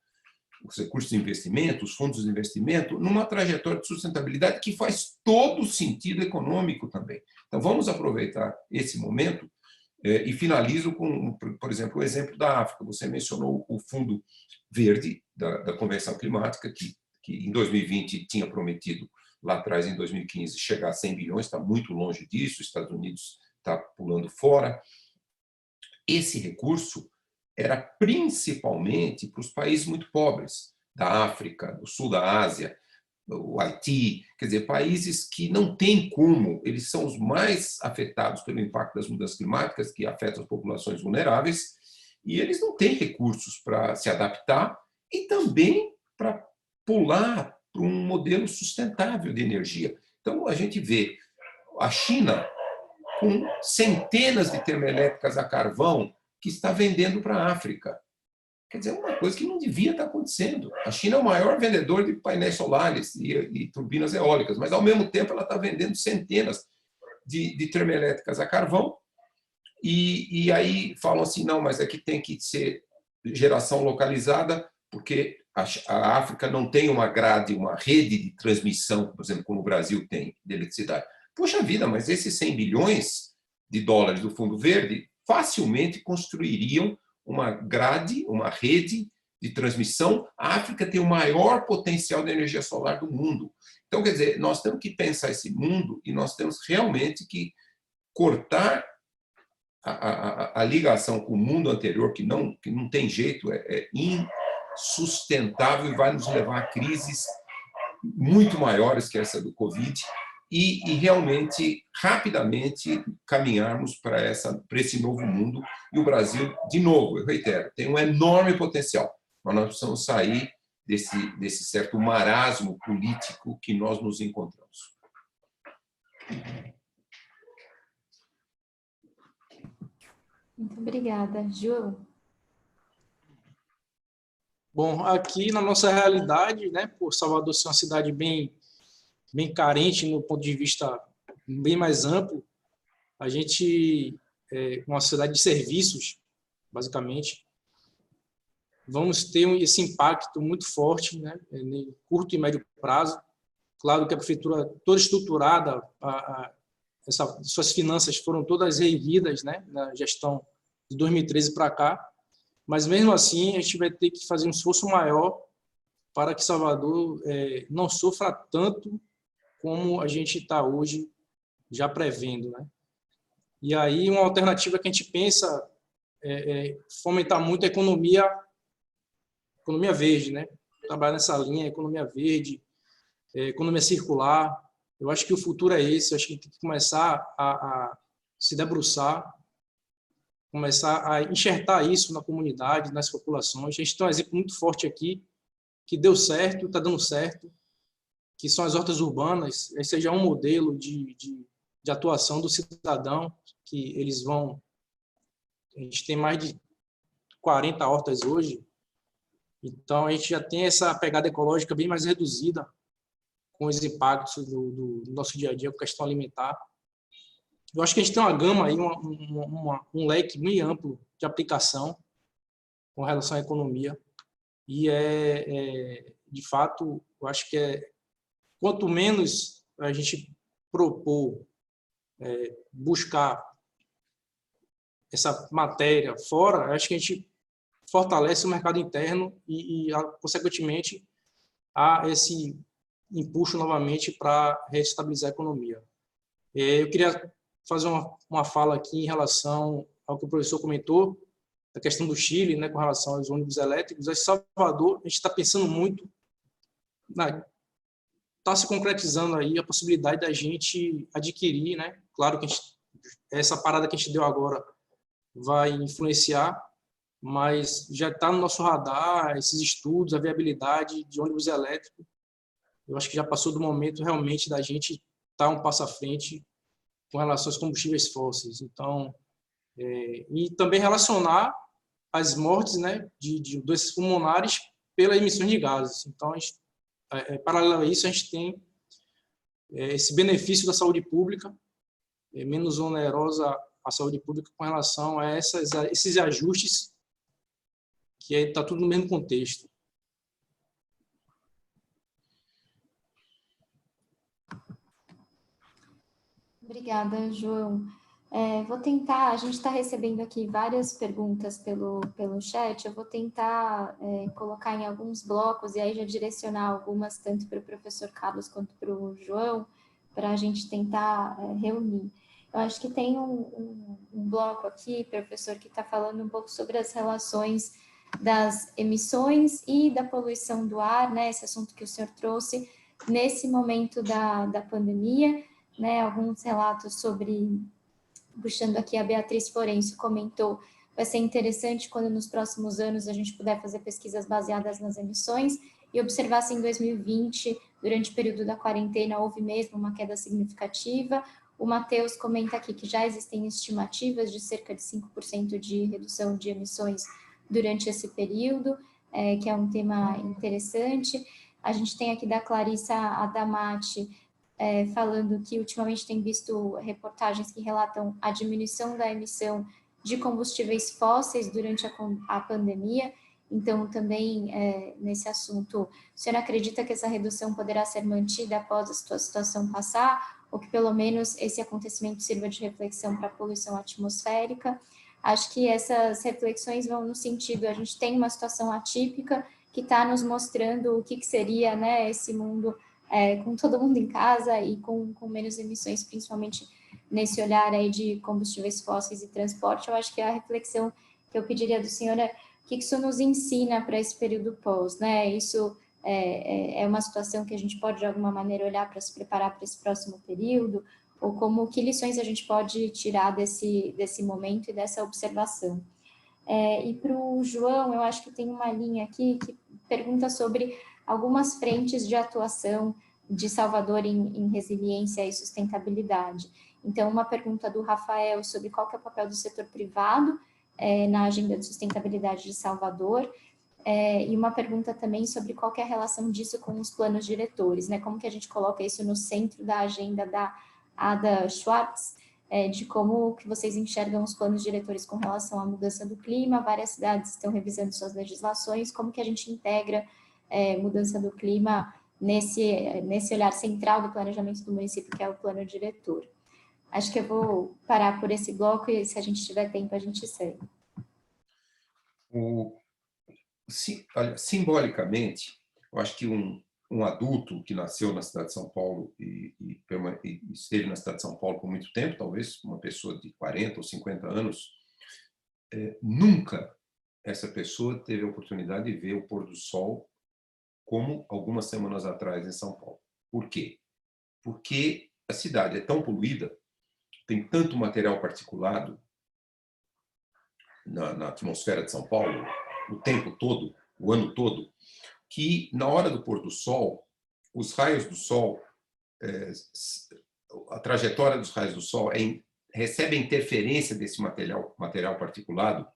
os recursos de investimento, os fundos de investimento, numa trajetória de sustentabilidade que faz todo sentido econômico também. Então, vamos aproveitar esse momento e finalizo com, por exemplo, o exemplo da África. Você mencionou o Fundo Verde da Convenção Climática, que em 2020 tinha prometido, lá atrás, em 2015, chegar a 100 bilhões, está muito longe disso, os Estados Unidos está pulando fora. Esse recurso era principalmente para os países muito pobres, da África, do sul da Ásia, o Haiti, quer dizer, países que não têm como, eles são os mais afetados pelo impacto das mudanças climáticas, que afetam as populações vulneráveis, e eles não têm recursos para se adaptar e também para pular para um modelo sustentável de energia. Então, a gente vê a China com centenas de termoelétricas a carvão que está vendendo para a África. Quer dizer, uma coisa que não devia estar acontecendo. A China é o maior vendedor de painéis solares e turbinas eólicas, mas, ao mesmo tempo, ela está vendendo centenas de termoelétricas a carvão, e aí falam assim, não, mas aqui tem que ser geração localizada, porque a África não tem uma grade, uma rede de transmissão, por exemplo, como o Brasil tem, de eletricidade. Puxa vida, mas esses 100 bilhões de dólares do Fundo Verde facilmente construiriam uma grade, uma rede de transmissão. A África tem o maior potencial de energia solar do mundo. Então, quer dizer, nós temos que pensar esse mundo e nós temos realmente que cortar a ligação com o mundo anterior, que não tem jeito, é insustentável e vai nos levar a crises muito maiores que essa do Covid. e realmente, rapidamente, caminharmos para esse novo mundo. E o Brasil, de novo, eu reitero, tem um enorme potencial, mas nós precisamos sair desse certo marasmo político que nós nos encontramos. Muito obrigada. João? Bom, aqui na nossa realidade, né, por Salvador ser uma cidade bem carente no ponto de vista bem mais amplo, a gente é uma cidade de serviços, basicamente. Vamos ter esse impacto muito forte, né, em curto e médio prazo. Claro que a prefeitura toda estruturada, suas finanças foram todas reerguidas, né, na gestão de 2013 para cá, mas mesmo assim a gente vai ter que fazer um esforço maior para que Salvador não sofra tanto como a gente está hoje já prevendo, né? E aí uma alternativa que a gente pensa é fomentar muito a economia verde, né? Trabalhar nessa linha, economia verde, economia circular. Eu acho que o futuro é esse. Eu acho que tem que começar a se debruçar, começar a enxertar isso na comunidade, nas populações. A gente tem um exemplo muito forte aqui que deu certo, está dando certo, que são as hortas urbanas. Esse já é um modelo de atuação do cidadão, que eles vão... A gente tem mais de 40 hortas hoje, então a gente já tem essa pegada ecológica bem mais reduzida com os impactos do nosso dia a dia com a questão alimentar. Eu acho que a gente tem uma gama aí, um leque bem amplo de aplicação com relação à economia, e de fato, eu acho que quanto menos a gente propor buscar essa matéria fora, acho que a gente fortalece o mercado interno e consequentemente, há esse impulso novamente para reestabilizar a economia. Eu queria fazer uma fala aqui em relação ao que o professor comentou, a questão do Chile, né, com relação aos ônibus elétricos. Em Salvador, a gente está pensando muito, está se concretizando aí a possibilidade da gente adquirir, né? Claro que essa parada que a gente deu agora vai influenciar, mas já está no nosso radar esses estudos, a viabilidade de ônibus elétrico. Eu acho que já passou do momento realmente da gente estar um passo à frente com relação aos combustíveis fósseis. Então, e também relacionar as mortes, né, de doenças pulmonares pelas emissões de gases. Então, paralelo a isso, a gente tem esse benefício da saúde pública, menos onerosa a saúde pública com relação a esses ajustes, que está tudo no mesmo contexto. Obrigada, João. Vou tentar, a gente está recebendo aqui várias perguntas pelo chat, eu vou tentar colocar em alguns blocos e aí já direcionar algumas tanto para o professor Carlos quanto para o João, para a gente tentar reunir. Eu acho que tem um bloco aqui, professor, que está falando um pouco sobre as relações das emissões e da poluição do ar, né, esse assunto que o senhor trouxe nesse momento da pandemia, né, alguns relatos sobre... Puxando aqui, a Beatriz Florencio comentou, vai ser interessante quando nos próximos anos a gente puder fazer pesquisas baseadas nas emissões e observar se em 2020, durante o período da quarentena, houve mesmo uma queda significativa. O Matheus comenta aqui que já existem estimativas de cerca de 5% de redução de emissões durante esse período, que é um tema interessante. A gente tem aqui da Clarissa Adamati, falando que ultimamente tem visto reportagens que relatam a diminuição da emissão de combustíveis fósseis durante a pandemia. Então, também nesse assunto, o senhor acredita que essa redução poderá ser mantida após a situação passar, ou que pelo menos esse acontecimento sirva de reflexão para a poluição atmosférica? Acho que essas reflexões vão no sentido, a gente tem uma situação atípica que está nos mostrando o que seria, né, esse mundo com todo mundo em casa e com menos emissões, principalmente nesse olhar aí de combustíveis fósseis e transporte. Eu acho que a reflexão que eu pediria do senhor é o que isso nos ensina para esse período pós, né? Isso é uma situação que a gente pode, de alguma maneira, olhar para se preparar para esse próximo período? Ou que lições a gente pode tirar desse momento e dessa observação? E para o João, eu acho que tem uma linha aqui que pergunta sobre algumas frentes de atuação de Salvador em resiliência e sustentabilidade. Então, uma pergunta do Rafael sobre qual que é o papel do setor privado na agenda de sustentabilidade de Salvador, e uma pergunta também sobre qual que é a relação disso com os planos diretores, né? Como que a gente coloca isso no centro da agenda da Ada Schwartz, de como que vocês enxergam os planos diretores com relação à mudança do clima. Várias cidades estão revisando suas legislações, como que a gente integra mudança do clima nesse olhar central do planejamento do município, que é o plano diretor. Acho que eu vou parar por esse bloco e, se a gente tiver tempo, a gente segue. Olha, simbolicamente, eu acho que um adulto que nasceu na cidade de São Paulo e esteve na cidade de São Paulo por muito tempo, talvez uma pessoa de 40 ou 50 anos, nunca essa pessoa teve a oportunidade de ver o pôr do sol como algumas semanas atrás em São Paulo. Por quê? Porque a cidade é tão poluída, tem tanto material particulado na atmosfera de São Paulo, o tempo todo, o ano todo, que na hora do pôr do sol, os raios do sol, a trajetória dos raios do sol recebe a interferência desse material particulado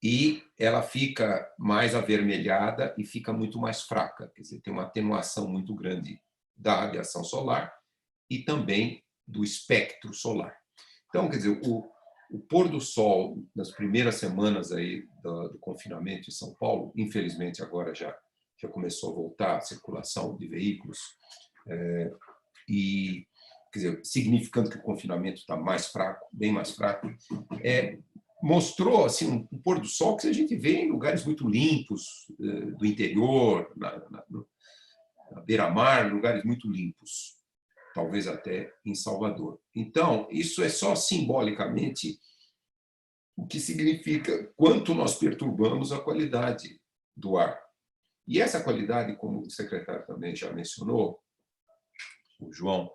e ela fica mais avermelhada e fica muito mais fraca. Quer dizer, tem uma atenuação muito grande da radiação solar e também do espectro solar. Então, quer dizer, o pôr do sol nas primeiras semanas aí do confinamento em São Paulo, infelizmente agora já começou a voltar a circulação de veículos, e, quer dizer, significando que o confinamento está mais fraco, bem mais fraco, mostrou assim, um pôr do sol que a gente vê em lugares muito limpos do interior, na beira-mar, lugares muito limpos, talvez até em Salvador. Então, isso é só simbolicamente o que significa quanto nós perturbamos a qualidade do ar. E essa qualidade, como o secretário também já mencionou, o João,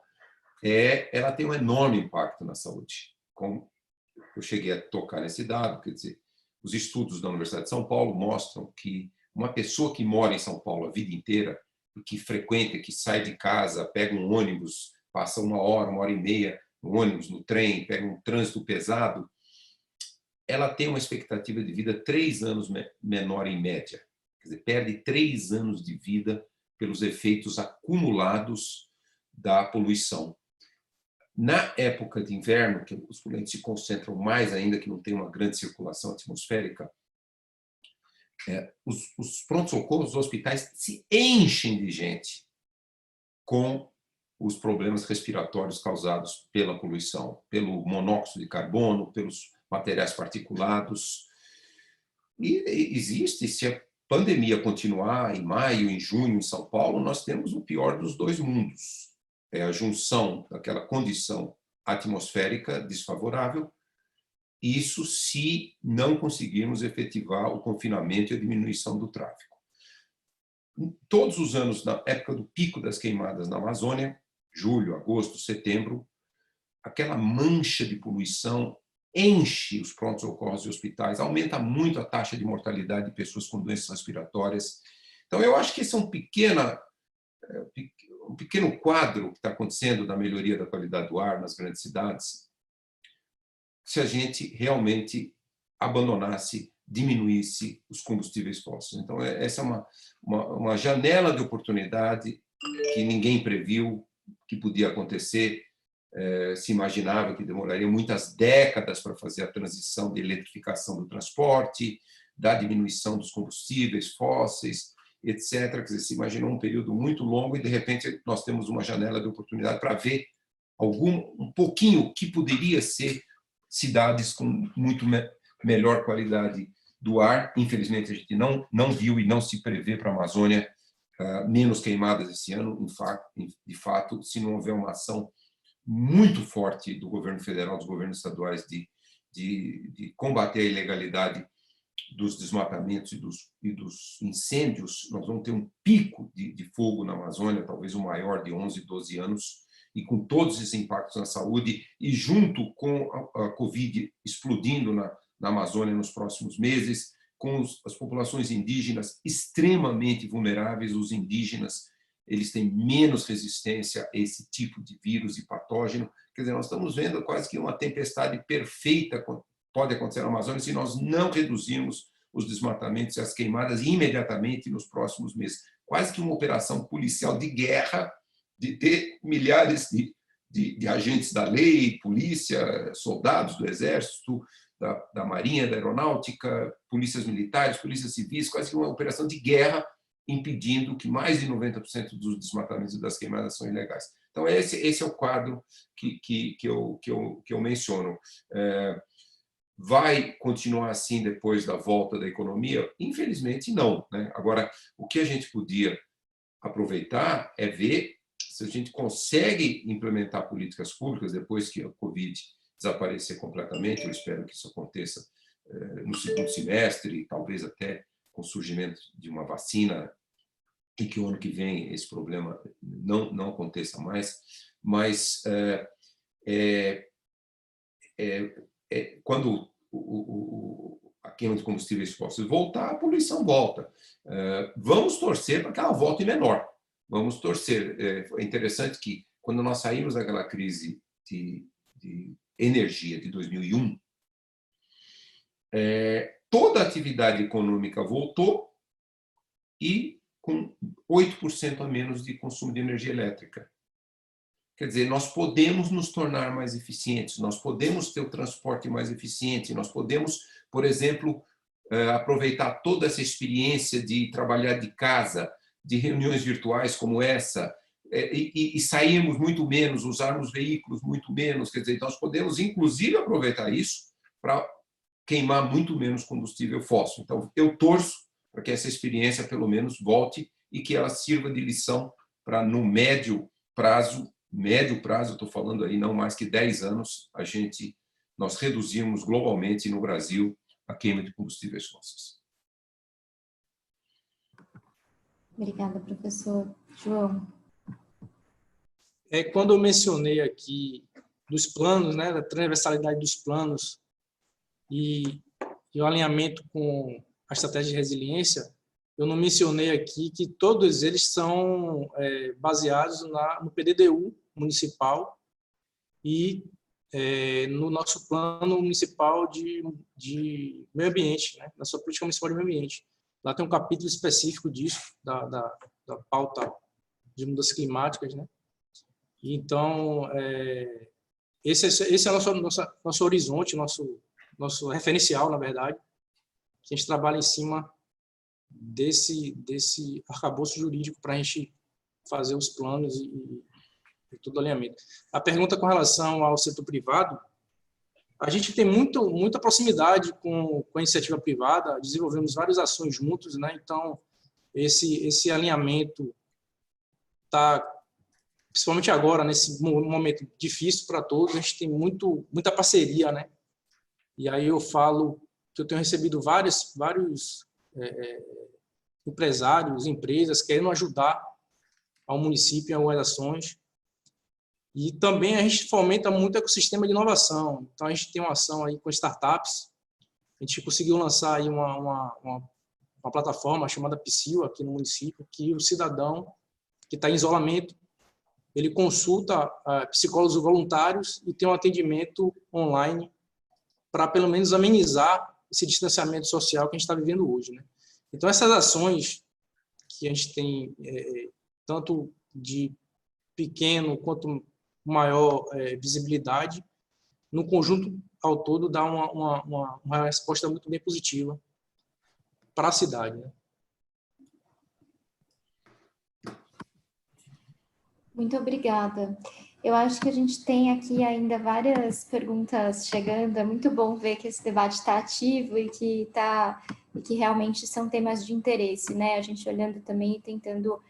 ela tem um enorme impacto na saúde. Como eu cheguei a tocar nesse dado, quer dizer, os estudos da Universidade de São Paulo mostram que uma pessoa que mora em São Paulo a vida inteira, que frequenta, que sai de casa, pega um ônibus, passa uma hora e meia no ônibus, no trem, pega um trânsito pesado, ela tem uma expectativa de vida 3 anos menor em média. Quer dizer, perde 3 anos de vida pelos efeitos acumulados da poluição. Na época de inverno, que os poluentes se concentram mais ainda, que não tem uma grande circulação atmosférica, os pronto-socorros, os hospitais se enchem de gente com os problemas respiratórios causados pela poluição, pelo monóxido de carbono, pelos materiais particulados. E existe, se a pandemia continuar em maio, em junho, em São Paulo, nós temos o pior dos dois mundos. É a junção daquela condição atmosférica desfavorável, isso se não conseguirmos efetivar o confinamento e a diminuição do tráfego. Todos os anos, na época do pico das queimadas na Amazônia, julho, agosto, setembro, aquela mancha de poluição enche os prontos-socorros e hospitais, aumenta muito a taxa de mortalidade de pessoas com doenças respiratórias. Então, eu acho que esse é um pequeno quadro que está acontecendo da melhoria da qualidade do ar nas grandes cidades, se a gente realmente abandonasse, diminuísse os combustíveis fósseis. Então, essa é uma janela de oportunidade que ninguém previu que podia acontecer. Se imaginava que demoraria muitas décadas para fazer a transição de eletrificação do transporte, da diminuição dos combustíveis fósseis, etc. Quer dizer, se imaginou um período muito longo e, de repente, nós temos uma janela de oportunidade para ver um pouquinho o que poderia ser cidades com muito melhor qualidade do ar. Infelizmente, a gente não viu e não se prevê para a Amazônia menos queimadas esse ano. De fato, se não houver uma ação muito forte do governo federal, dos governos estaduais de combater a ilegalidade dos desmatamentos e dos incêndios, nós vamos ter um pico de fogo na Amazônia, talvez o maior de 11, 12 anos, e com todos esses impactos na saúde, e junto com a Covid explodindo na Amazônia nos próximos meses, com as populações indígenas extremamente vulneráveis. Os indígenas, eles têm menos resistência a esse tipo de vírus e patógeno. Quer dizer, nós estamos vendo quase que uma tempestade perfeita pode acontecer na Amazônia se nós não reduzirmos os desmatamentos e as queimadas imediatamente nos próximos meses. Quase que uma operação policial de guerra, de ter milhares de agentes da lei, polícia, soldados do Exército, da Marinha, da Aeronáutica, polícias militares, polícias civis, quase que uma operação de guerra impedindo que mais de 90% dos desmatamentos e das queimadas são ilegais. Então, esse é o quadro que eu menciono. Vai continuar assim depois da volta da economia? Infelizmente, não, né? Agora, o que a gente podia aproveitar é ver se a gente consegue implementar políticas públicas depois que a Covid desaparecer completamente. Eu espero que isso aconteça no segundo semestre, talvez até com o surgimento de uma vacina, e que o ano que vem esse problema não aconteça mais. Mas quando a queima de combustíveis fósseis voltar, a poluição volta. Vamos torcer para que ela volte menor. Vamos torcer. É interessante que, quando nós saímos daquela crise de energia de 2001, toda a atividade econômica voltou e com 8% a menos de consumo de energia elétrica. Quer dizer, nós podemos nos tornar mais eficientes, nós podemos ter o transporte mais eficiente, nós podemos, por exemplo, aproveitar toda essa experiência de trabalhar de casa, de reuniões virtuais como essa, e sairmos muito menos, usarmos veículos muito menos. Quer dizer, nós podemos, inclusive, aproveitar isso para queimar muito menos combustível fóssil. Então, eu torço para que essa experiência, pelo menos, volte e que ela sirva de lição para, no médio prazo, eu estou falando aí não mais que 10 anos, nós reduzirmos globalmente no Brasil a queima de combustíveis fósseis. Obrigada, professor. João. Quando eu mencionei aqui dos planos, né, da transversalidade dos planos e o alinhamento com a estratégia de resiliência, eu não mencionei aqui que todos eles são baseados no PDDU municipal e no nosso plano municipal de meio ambiente, né, na sua política municipal de meio ambiente. Lá tem um capítulo específico disso, da pauta de mudanças climáticas, né? Então, esse é o nosso horizonte, nosso referencial, na verdade, que a gente trabalha em cima desse arcabouço jurídico para a gente fazer os planos e todo o alinhamento. A pergunta com relação ao setor privado, a gente tem muita proximidade com a iniciativa privada, desenvolvemos várias ações juntos, né? Então, esse alinhamento está, principalmente agora, nesse momento difícil para todos, a gente tem muita parceria, né? E aí eu falo que eu tenho recebido vários empresários, empresas querendo ajudar ao município em algumas ações. E também a gente fomenta muito o ecossistema de inovação. Então, a gente tem uma ação aí com startups. A gente conseguiu lançar aí uma plataforma chamada Psyu aqui no município, que o cidadão que está em isolamento, ele consulta psicólogos voluntários e tem um atendimento online para, pelo menos, amenizar esse distanciamento social que a gente está vivendo hoje, né? Então, essas ações que a gente tem, tanto de pequeno quanto maior visibilidade, no conjunto ao todo dá uma resposta muito bem positiva para a cidade, né? Muito obrigada. Eu acho que a gente tem aqui ainda várias perguntas chegando. É muito bom ver que esse debate está ativo e que realmente são temas de interesse, né? A gente olhando também e tentando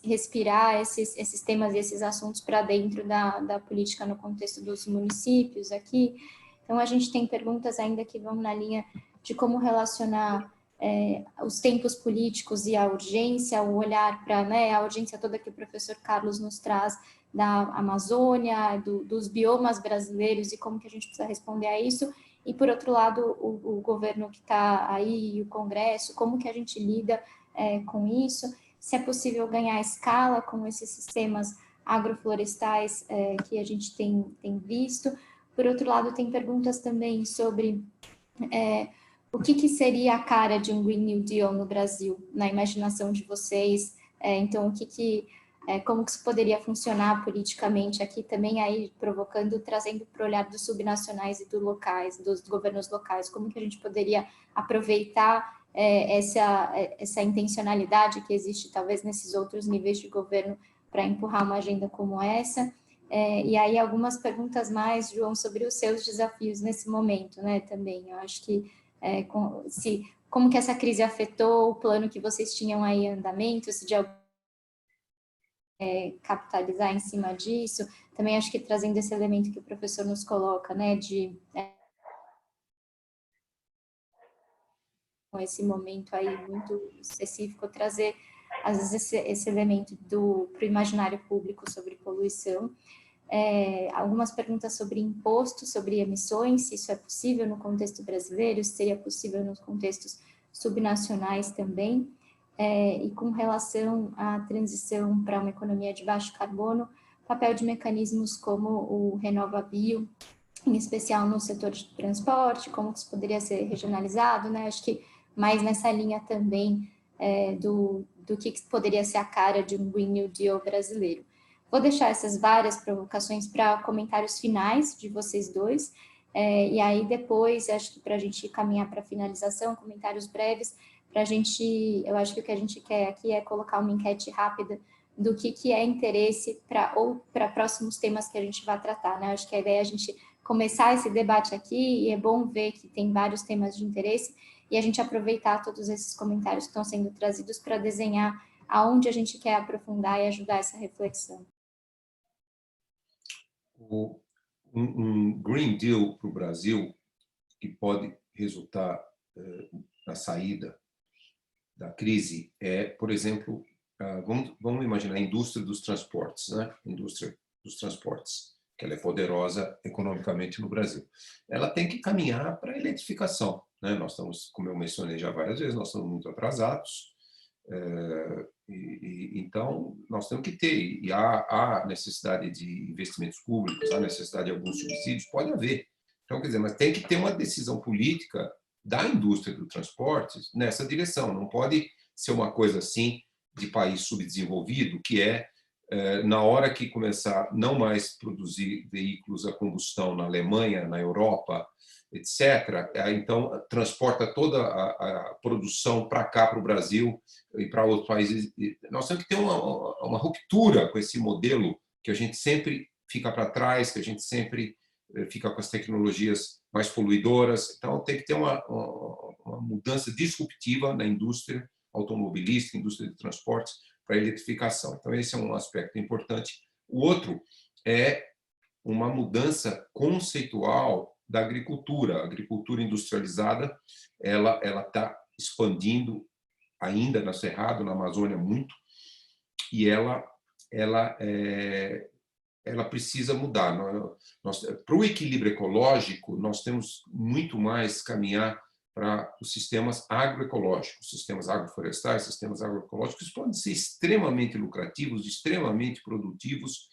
respirar esses temas e esses assuntos para dentro da política no contexto dos municípios aqui. Então, a gente tem perguntas ainda que vão na linha de como relacionar os tempos políticos e a urgência, o olhar para, né, a urgência toda que o professor Carlos nos traz da Amazônia, dos biomas brasileiros e como que a gente precisa responder a isso. E, por outro lado, o governo que está aí, o Congresso, como que a gente lida com isso, se é possível ganhar escala com esses sistemas agroflorestais que a gente tem visto. Por outro lado, tem perguntas também sobre o que seria a cara de um Green New Deal no Brasil, na imaginação de vocês. Então, como que isso poderia funcionar politicamente aqui também, aí provocando, trazendo para o olhar dos subnacionais e dos governos locais, como que a gente poderia aproveitar essa intencionalidade que existe talvez nesses outros níveis de governo para empurrar uma agenda como essa. E aí algumas perguntas mais, João, sobre os seus desafios nesse momento, né, também. Eu acho que como que essa crise afetou o plano que vocês tinham aí em andamento, se de capitalizar em cima disso. Também acho que trazendo esse elemento que o professor nos coloca, né, com esse momento aí muito específico, trazer, às vezes, esse elemento para o imaginário público sobre poluição. Algumas perguntas sobre imposto, sobre emissões, se isso é possível no contexto brasileiro, se seria possível nos contextos subnacionais também, e com relação à transição para uma economia de baixo carbono, papel de mecanismos como o RenovaBio, em especial no setor de transporte, como isso poderia ser regionalizado, né? Acho que mais nessa linha também do que poderia ser a cara de um Green New Deal brasileiro. Vou deixar essas várias provocações para comentários finais de vocês dois, e aí depois, acho que para a gente caminhar para a finalização, comentários breves, eu acho que o que a gente quer aqui é colocar uma enquete rápida do que é interesse para próximos temas que a gente vai tratar, né? Acho que a ideia é a gente começar esse debate aqui, e é bom ver que tem vários temas de interesse, e a gente aproveitar todos esses comentários que estão sendo trazidos para desenhar aonde a gente quer aprofundar e ajudar essa reflexão. Um Green Deal para o Brasil, que pode resultar na saída da crise, por exemplo, vamos imaginar a indústria dos transportes, né? A indústria dos transportes, que ela é poderosa economicamente no Brasil. Ela tem que caminhar para a eletrificação, né? Nós estamos, como eu mencionei já várias vezes, nós estamos muito atrasados, então nós temos que ter, e há necessidade de investimentos públicos, há necessidade de alguns subsídios, pode haver. Então, quer dizer, mas tem que ter uma decisão política da indústria do transporte nessa direção, não pode ser uma coisa assim de país subdesenvolvido, que na hora que começar não mais produzir veículos a combustão na Alemanha, na Europa, etc., então transporta toda a produção para cá, para o Brasil e para outros países. Nós temos que ter uma ruptura com esse modelo que a gente sempre fica para trás, que a gente sempre fica com as tecnologias mais poluidoras. Então, tem que ter uma mudança disruptiva na indústria automobilística, indústria de transportes, para a eletrificação. Então, esse é um aspecto importante. O outro é uma mudança conceitual da agricultura. A agricultura industrializada, ela está expandindo ainda no Cerrado, na Amazônia, muito, e ela precisa mudar. Para o equilíbrio ecológico, nós temos muito mais caminhar para os sistemas agroecológicos, sistemas agroflorestais, sistemas agroecológicos podem ser extremamente lucrativos, extremamente produtivos,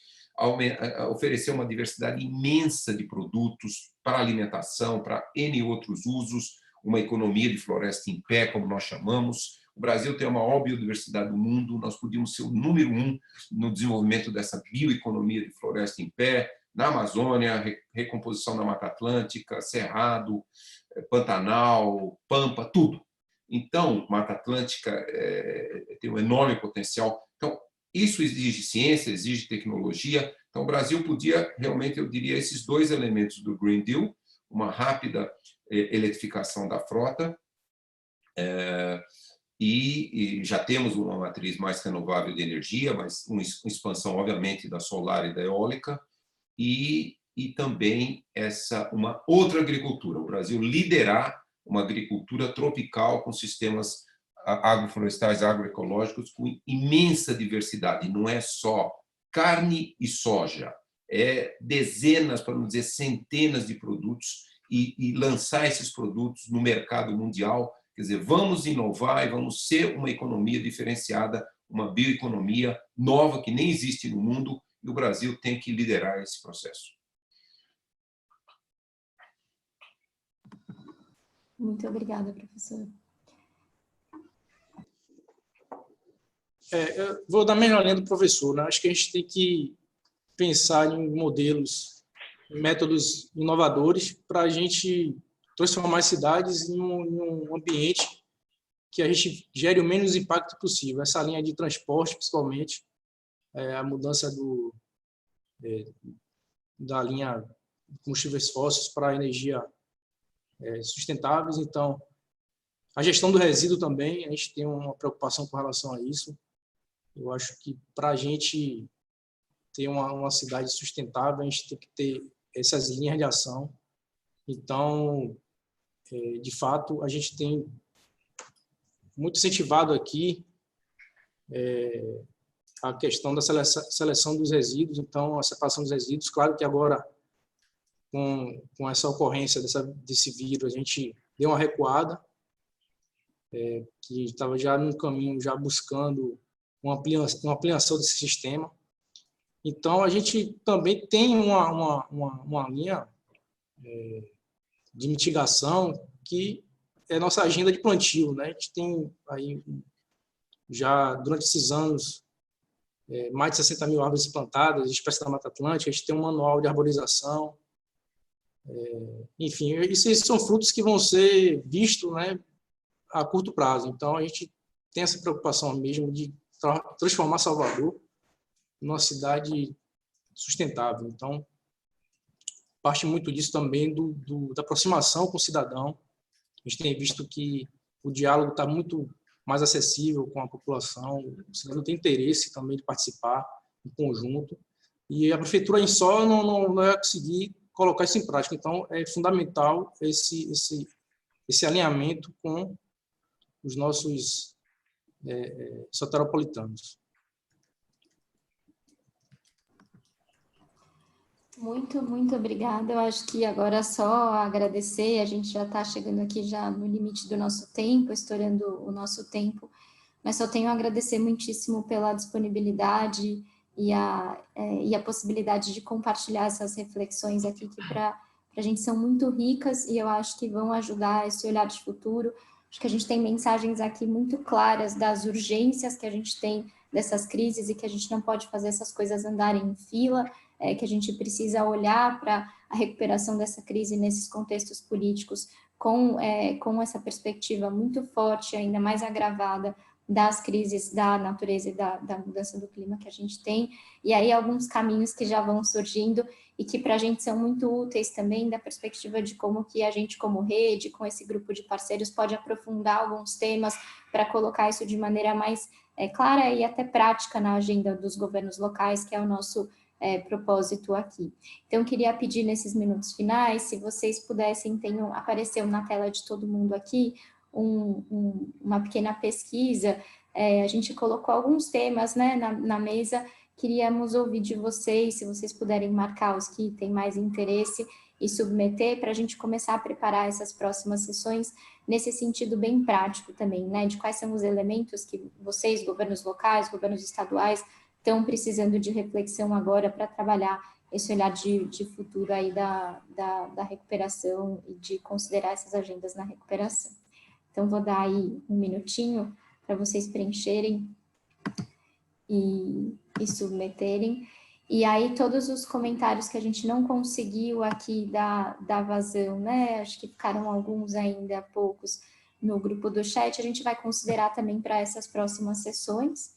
oferecer uma diversidade imensa de produtos para alimentação, para N outros usos, uma economia de floresta em pé, como nós chamamos. O Brasil tem a maior biodiversidade do mundo, nós podíamos ser o número 1 no desenvolvimento dessa bioeconomia de floresta em pé, na Amazônia, recomposição da Mata Atlântica, Cerrado, Pantanal, Pampa, tudo. Então, Mata Atlântica tem um enorme potencial. Então, isso exige ciência, exige tecnologia. Então, o Brasil podia, realmente, eu diria, esses dois elementos do Green Deal, uma rápida eletrificação da frota, e já temos uma matriz mais renovável de energia, mas uma expansão, obviamente, da solar e da eólica, e e também uma outra agricultura. O Brasil liderar uma agricultura tropical com sistemas agroflorestais, agroecológicos com imensa diversidade. Não é só carne e soja, é dezenas, para não dizer centenas de produtos, e lançar esses produtos no mercado mundial. Quer dizer, vamos inovar e vamos ser uma economia diferenciada, uma bioeconomia nova que nem existe no mundo, e o Brasil tem que liderar esse processo. Muito obrigada, professor. Eu vou dar a mesma linha do professor, né? Acho que a gente tem que pensar em modelos, em métodos inovadores para a gente transformar as cidades em um ambiente que a gente gere o menos impacto possível. Essa linha de transporte, principalmente, a mudança da linha de combustíveis fósseis para energia sustentáveis. Então, a gestão do resíduo também, a gente tem uma preocupação com relação a isso. Eu acho que para a gente ter uma cidade sustentável, a gente tem que ter essas linhas de ação. Então, de fato, a gente tem muito incentivado aqui a questão da seleção dos resíduos, então, a separação dos resíduos. Claro que agora, com essa ocorrência desse vírus, a gente deu uma recuada, que estava já no caminho, já buscando uma ampliação desse sistema. Então, a gente também tem uma linha de mitigação que é nossa agenda de plantio, né? A gente tem aí, já durante esses anos, mais de 60 mil árvores plantadas, espécies da Mata Atlântica, a gente tem um manual de arborização. Enfim, esses são frutos que vão ser vistos, né, a curto prazo. Então, a gente tem essa preocupação mesmo de transformar Salvador numa cidade sustentável. Então, parte muito disso também da aproximação com o cidadão. A gente tem visto que o diálogo está muito mais acessível com a população, o cidadão tem interesse também de participar em conjunto, e a prefeitura em só não vai conseguir colocar isso em prática. Então, é fundamental esse alinhamento com os nossos soteropolitanos. Muito, muito obrigada. Eu acho que agora é só agradecer, a gente já está chegando aqui já no limite do nosso tempo, estourando o nosso tempo, mas só tenho a agradecer muitíssimo pela disponibilidade e a possibilidade de compartilhar essas reflexões aqui, que para a gente são muito ricas e eu acho que vão ajudar esse olhar de futuro. Acho que a gente tem mensagens aqui muito claras das urgências que a gente tem dessas crises e que a gente não pode fazer essas coisas andarem em fila, que a gente precisa olhar para a recuperação dessa crise nesses contextos políticos com essa perspectiva muito forte, ainda mais agravada, das crises da natureza e da mudança do clima que a gente tem, e aí alguns caminhos que já vão surgindo e que para a gente são muito úteis também, da perspectiva de como que a gente, como rede, com esse grupo de parceiros, pode aprofundar alguns temas para colocar isso de maneira mais clara e até prática na agenda dos governos locais, que é o nosso propósito aqui. Então, queria pedir nesses minutos finais, se vocês pudessem, apareceu na tela de todo mundo aqui, uma pequena pesquisa, a gente colocou alguns temas, né, na mesa, queríamos ouvir de vocês, se vocês puderem marcar os que têm mais interesse e submeter, para a gente começar a preparar essas próximas sessões nesse sentido bem prático também, né, de quais são os elementos que vocês, governos locais, governos estaduais, estão precisando de reflexão agora para trabalhar esse olhar de futuro aí da recuperação e de considerar essas agendas na recuperação. Então, vou dar aí um minutinho para vocês preencherem e submeterem. E aí, todos os comentários que a gente não conseguiu aqui dar vazão, né? Acho que ficaram alguns ainda, poucos, no grupo do chat, a gente vai considerar também para essas próximas sessões.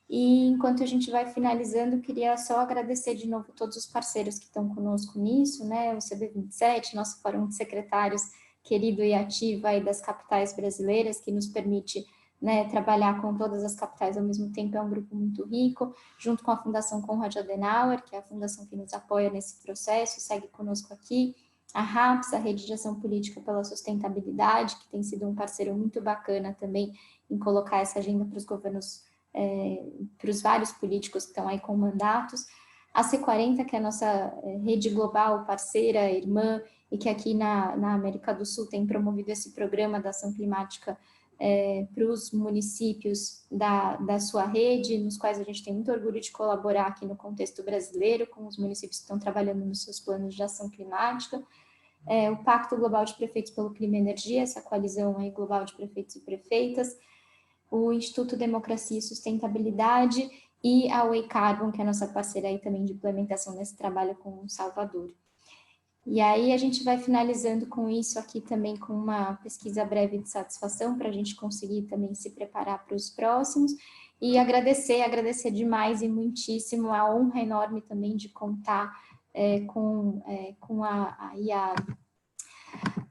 E enquanto a gente vai finalizando, queria só agradecer de novo todos os parceiros que estão conosco nisso, né? O CB27, nosso Fórum de Secretários querido e ativo aí das capitais brasileiras, que nos permite né, trabalhar com todas as capitais ao mesmo tempo é um grupo muito rico, junto com a Fundação Konrad Adenauer, que é a fundação que nos apoia nesse processo, segue conosco aqui, a RAPS, a Rede de Ação Política pela Sustentabilidade, que tem sido um parceiro muito bacana também em colocar essa agenda para os governos, para os vários políticos que estão aí com mandatos, a C40, que é a nossa rede global, parceira, irmã, e que aqui na América do Sul tem promovido esse programa da ação climática para os municípios da sua rede, nos quais a gente tem muito orgulho de colaborar aqui no contexto brasileiro, com os municípios que estão trabalhando nos seus planos de ação climática, o Pacto Global de Prefeitos pelo Clima e Energia, essa coalizão aí global de prefeitos e prefeitas, o Instituto Democracia e Sustentabilidade e a Way Carbon, que é a nossa parceira aí também de implementação nesse trabalho com o Salvador. E aí a gente vai finalizando com isso aqui também com uma pesquisa breve de satisfação para a gente conseguir também se preparar para os próximos e agradecer demais e muitíssimo a honra enorme também de contar com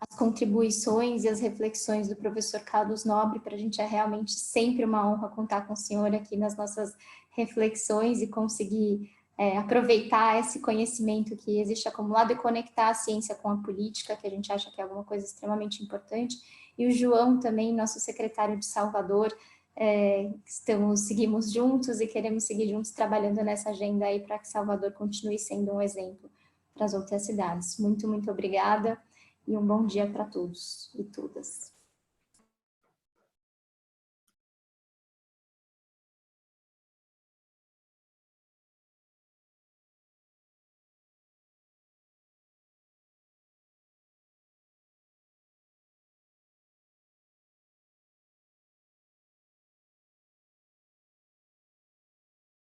as contribuições e as reflexões do professor Carlos Nobre. Para a gente é realmente sempre uma honra contar com o senhor aqui nas nossas reflexões e conseguir aproveitar esse conhecimento que existe acumulado e conectar a ciência com a política, que a gente acha que é alguma coisa extremamente importante. E o João também, nosso secretário de Salvador, seguimos juntos e queremos seguir juntos trabalhando nessa agenda aí para que Salvador continue sendo um exemplo para as outras cidades. Muito, muito obrigada e um bom dia para todos e todas.